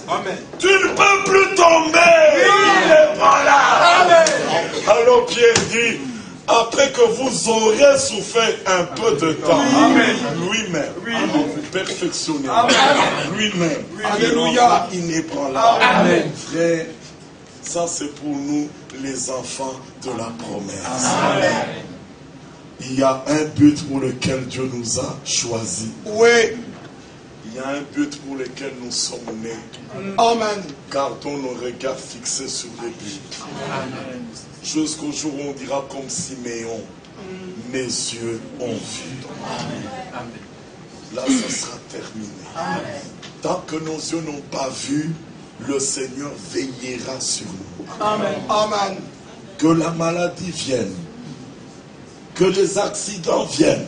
Amen. Tu ne peux plus tomber. Inébranlable. Alors Pierre dit, après que vous aurez souffert un peu de temps, lui-même, vous perfectionnez, lui-même, Alléluia. inébranlable. Amen. Frère, ça c'est pour nous les enfants de la promesse. Amen. Il y a un but pour lequel Dieu nous a choisis. Oui. Il y a un but pour lequel nous sommes nés. Amen. Gardons nos regards fixés sur les buts. Jusqu'au jour où on dira comme Siméon, mes yeux ont vu. Là, ça sera terminé. Tant que nos yeux n'ont pas vu, le Seigneur veillera sur nous. Amen. Amen. Que la maladie vienne, que les accidents viennent,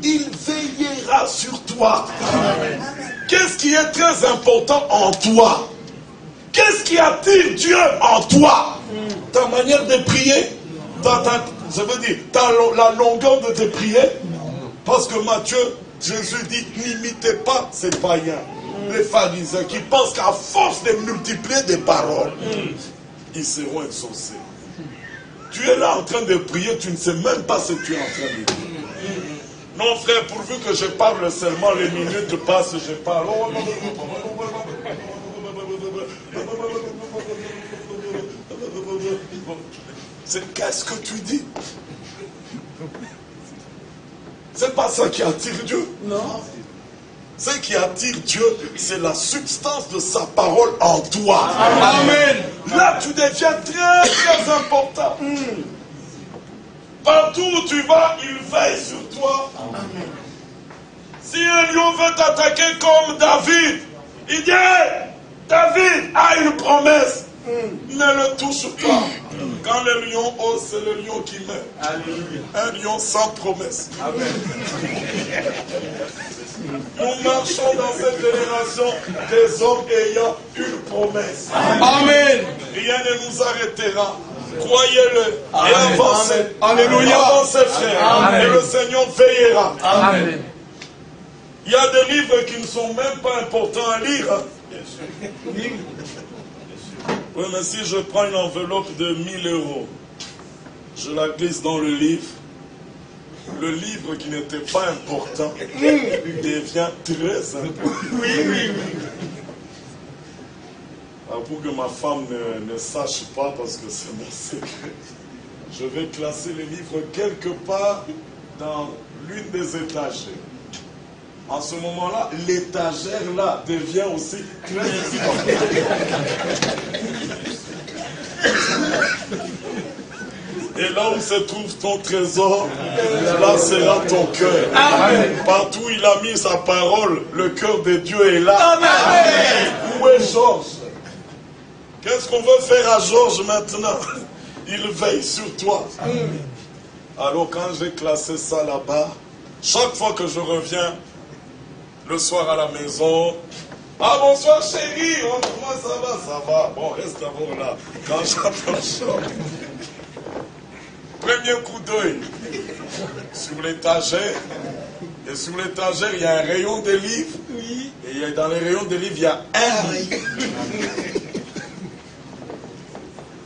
il veillera sur toi. Qu'est-ce qui est très important en toi? Qu'est-ce qui attire Dieu en toi? Ta manière de prier, je veux dire, la longueur de tes prières. Parce que Matthieu, Jésus dit, n'imitez pas ces païens, les pharisiens, qui pensent qu'à force de multiplier des paroles, ils seront exaucés. Tu es là en train de prier, tu ne sais même pas ce que tu es en train de dire. Non frère, pourvu que je parle seulement, les minutes passent, je parle. Qu'est-ce que tu dis? C'est pas ça qui attire Dieu. Non. Ce qui attire Dieu, c'est la substance de sa parole en toi. Amen. Là, tu deviens très, très important. Partout où tu vas, il veille sur toi. Amen. Si un lion veut t'attaquer comme David, il dit, hey, David a une promesse. Ne le touche pas. Quand le lion ose, c'est le lion qui meurt. Alléluia. Un lion sans promesse. Amen. Nous marchons dans cette génération des hommes ayant une promesse. Amen. Rien ne nous arrêtera. Croyez-le et avancez. Alléluia. Avancez, frère. Amen. Et le Seigneur veillera. Amen. Il y a des livres qui ne sont même pas importants à lire. Oui, mais si je prends une enveloppe de 1000 €, je la glisse dans le livre qui n'était pas important devient très important. Oui. Alors pour que ma femme ne sache pas, parce que c'est mon secret, je vais classer les livres quelque part dans l'une des étagères. En ce moment-là, l'étagère là devient aussi très importante. Et là où se trouve ton trésor, là sera ton cœur. Partout où il a mis sa parole, le cœur de Dieu est là. Amen. Où est Georges? Qu'est-ce qu'on veut faire à Georges maintenant? Il veille sur toi. Alors quand j'ai classé ça là-bas, chaque fois que je reviens le soir à la maison, ah bonsoir chérie, moi ça va, bon reste d'abord là. Quand j'approche, premier coup d'œil sur l'étagère, Et sur l'étagère, il y a un rayon de livres. Oui. Et dans les rayons de livres, il y a un livre.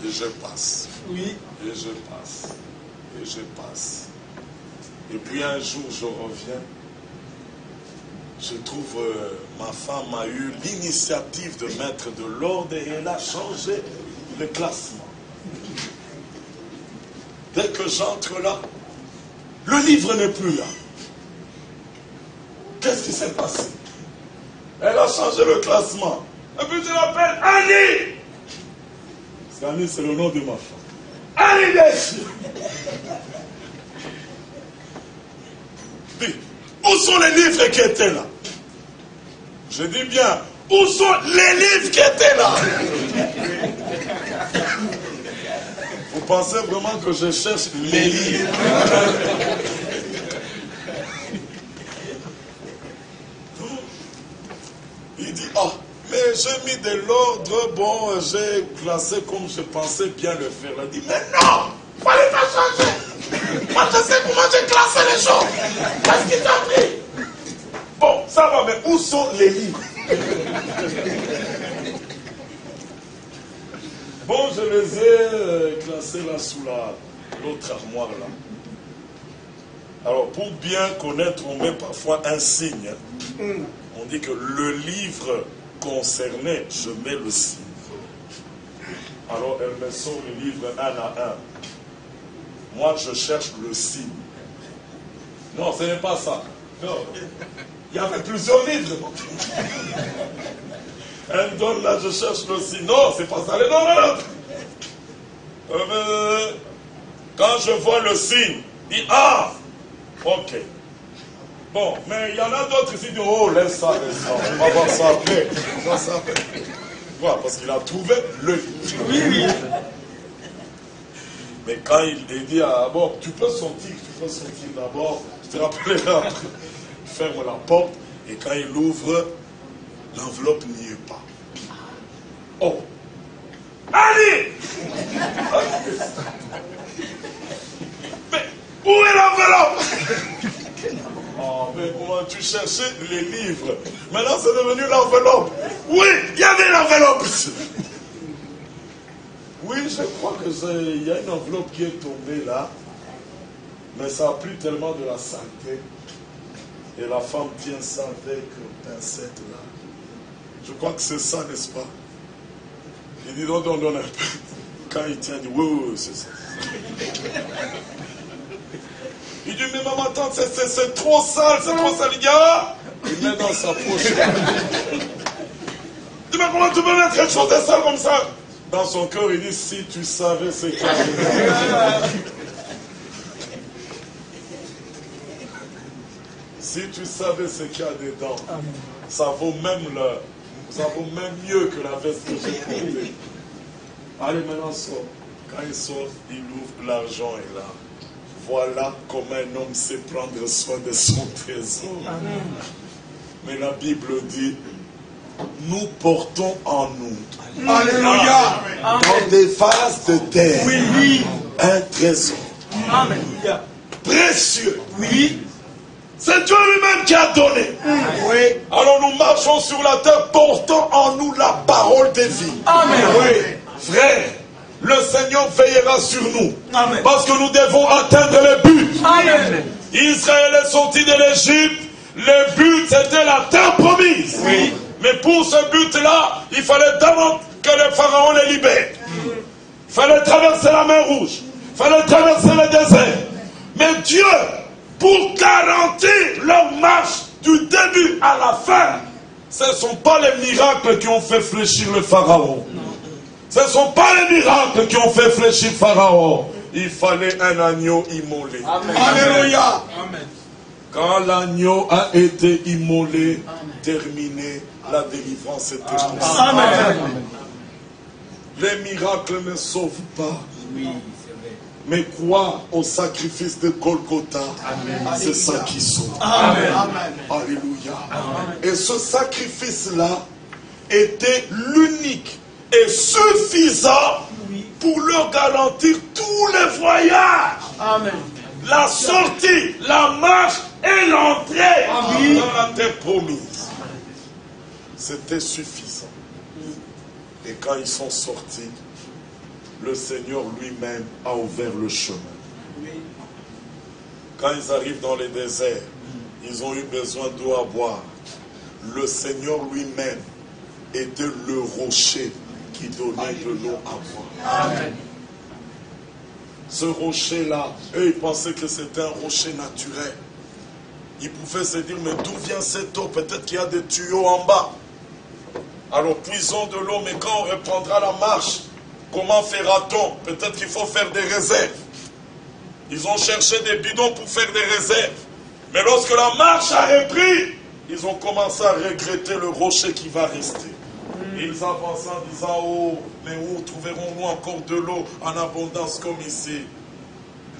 Et je passe. Oui. Et je passe. Et je passe. Et puis un jour, je reviens. Je trouve, ma femme a eu l'initiative de mettre de l'ordre et elle a changé le classement. Dès que j'entre là, le livre n'est plus là. Qu'est-ce qui s'est passé? Elle a changé le classement. Et puis je l'appelle Annie. Parce qu'Annie, c'est le nom de ma femme. Annie Dessus. Dis, où sont les livres qui étaient là? Je dis bien, où sont les livres qui étaient là? Vous pensez vraiment que je cherche les livres? Il dit, oh, mais j'ai mis de l'ordre, bon, j'ai classé comme je pensais bien le faire. Il dit, mais non, fallait pas changer. Moi, je sais comment j'ai classé les choses. Qu'est-ce qui t'a pris? Bon, ça va, mais où sont les livres? Bon, je les ai classés là sous l'autre armoire là. Alors, pour bien connaître, on met parfois un signe. On dit que le livre concerné, je mets le signe. Alors, elle me sort le livre un à un. Moi, je cherche le signe. Non, ce n'est pas ça. Non. Il y avait plusieurs livres. Elle me donne là, je cherche le signe. Non, c'est pas ça. Elle donne l'autre. Quand je vois le signe, il dit, ah, ok. Bon, mais il y en a d'autres ici qui disent, oh, laisse ça. On va voir ça après. Voilà, parce qu'il a trouvé le livre. Oui. Mais quand il dit, ah, bon, tu peux sortir d'abord. Je te rappellerai après. Il ferme la porte et quand il ouvre, l'enveloppe n'y est pas. Oh! Allez! Mais où est l'enveloppe? Oh, mais comment tu cherchais les livres? Maintenant c'est devenu l'enveloppe. Oui, il y avait l'enveloppe. Oui, je crois qu'il y a une enveloppe qui est tombée là. Mais ça a pris tellement de la saleté. Et la femme tient ça avec une pincette là. Je crois que c'est ça, n'est-ce pas? Il dit, donne un peu. Quand il tient, il dit, oui, c'est ça. Il dit, mais maman, tante, c'est trop sale, Il dit, ah! Il met dans sa poche. Il dit, mais comment tu peux mettre quelque chose de sale comme ça? Dans son cœur, il dit, si tu savais ce qu'il y a dedans. Si tu savais ce qu'il y a dedans, ça vaut même mieux que la veste que j'ai portée. Allez, maintenant, sort. Quand il sort, il ouvre, l'argent est là. Voilà comment un homme sait prendre soin de son trésor. Amen. Mais la Bible dit, nous portons en nous, Alléluia, dans des vases de terre, un trésor précieux. Oui. C'est Dieu lui-même qui a donné. Oui. Alors nous marchons sur la terre, portant en nous la parole de vie. Amen. Oui. Frère, le Seigneur veillera sur nous. Amen. Parce que nous devons atteindre le but. Amen. Israël est sorti de l'Égypte. Le but, c'était la terre promise. Oui. Mais pour ce but-là, il fallait d'abord que le Pharaon les libère. Il fallait traverser la mer Rouge. Il fallait traverser le désert. Mais Dieu, pour garantir leur marche du début à la fin, ce ne sont pas les miracles qui ont fait fléchir le Pharaon. Ce ne sont pas les miracles qui ont fait fléchir Pharaon. Il fallait un agneau immolé. Amen. Alléluia. Amen. Quand l'agneau a été immolé, terminé, la délivrance était possible. Amen. Les miracles ne sauvent pas. Oui. Mais croire au sacrifice de Golgotha, c'est ça qui sauve. Amen. Alléluia. Amen. Et ce sacrifice-là était l'unique et suffisant pour leur garantir tous les voyages. Amen. La sortie, la marche et l'entrée dans la terre promise. C'était suffisant. Et quand ils sont sortis, le Seigneur lui-même a ouvert le chemin. Quand ils arrivent dans les déserts, ils ont eu besoin d'eau à boire. Le Seigneur lui-même était le rocher qui donnait de l'eau à boire. Amen. Ce rocher-là, eux, ils pensaient que c'était un rocher naturel. Ils pouvaient se dire, mais d'où vient cette eau? Peut-être qu'il y a des tuyaux en bas. Alors puisons de l'eau, mais quand on reprendra la marche, comment fera-t-on? Peut-être qu'il faut faire des réserves. Ils ont cherché des bidons pour faire des réserves. Mais lorsque la marche a repris, ils ont commencé à regretter le rocher qui va rester. Ils avançaient en disant, oh, mais où trouverons-nous encore de l'eau en abondance comme ici?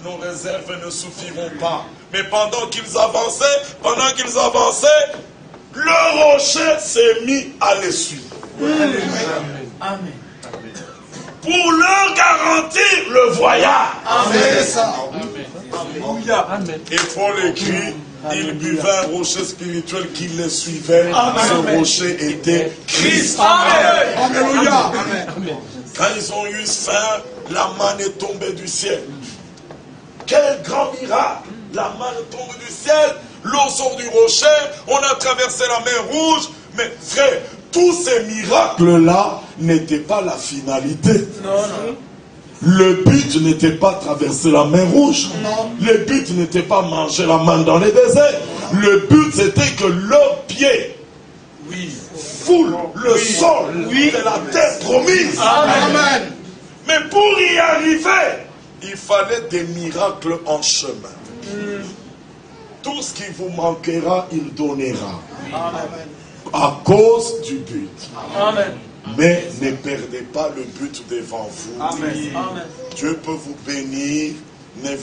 Nos réserves ne suffiront pas. Mais pendant qu'ils avançaient, le rocher s'est mis à les suivre. Amen. Pour leur garantir le voyage. Amen. Amen. Et Paul écrit, ils buvaient un rocher spirituel qui les suivait. Ce rocher était Christ. Alléluia. Quand ils ont eu faim, la manne est tombée du ciel. Quel grand miracle! La manne tombe du ciel, l'eau sort du rocher, on a traversé la mer Rouge. Mais frère, tous ces miracles-là n'étaient pas la finalité. Non. Le but n'était pas traverser la mer Rouge. Le but n'était pas manger la manne dans les déserts. Le but c'était que leurs pieds foulent le sol de la terre promise. Amen. Mais pour y arriver, il fallait des miracles en chemin. Tout ce qui vous manquera, il donnera. Amen. À cause du but. Amen. Mais ne perdez pas le but devant vous. Amen. Dieu peut vous bénir. Ne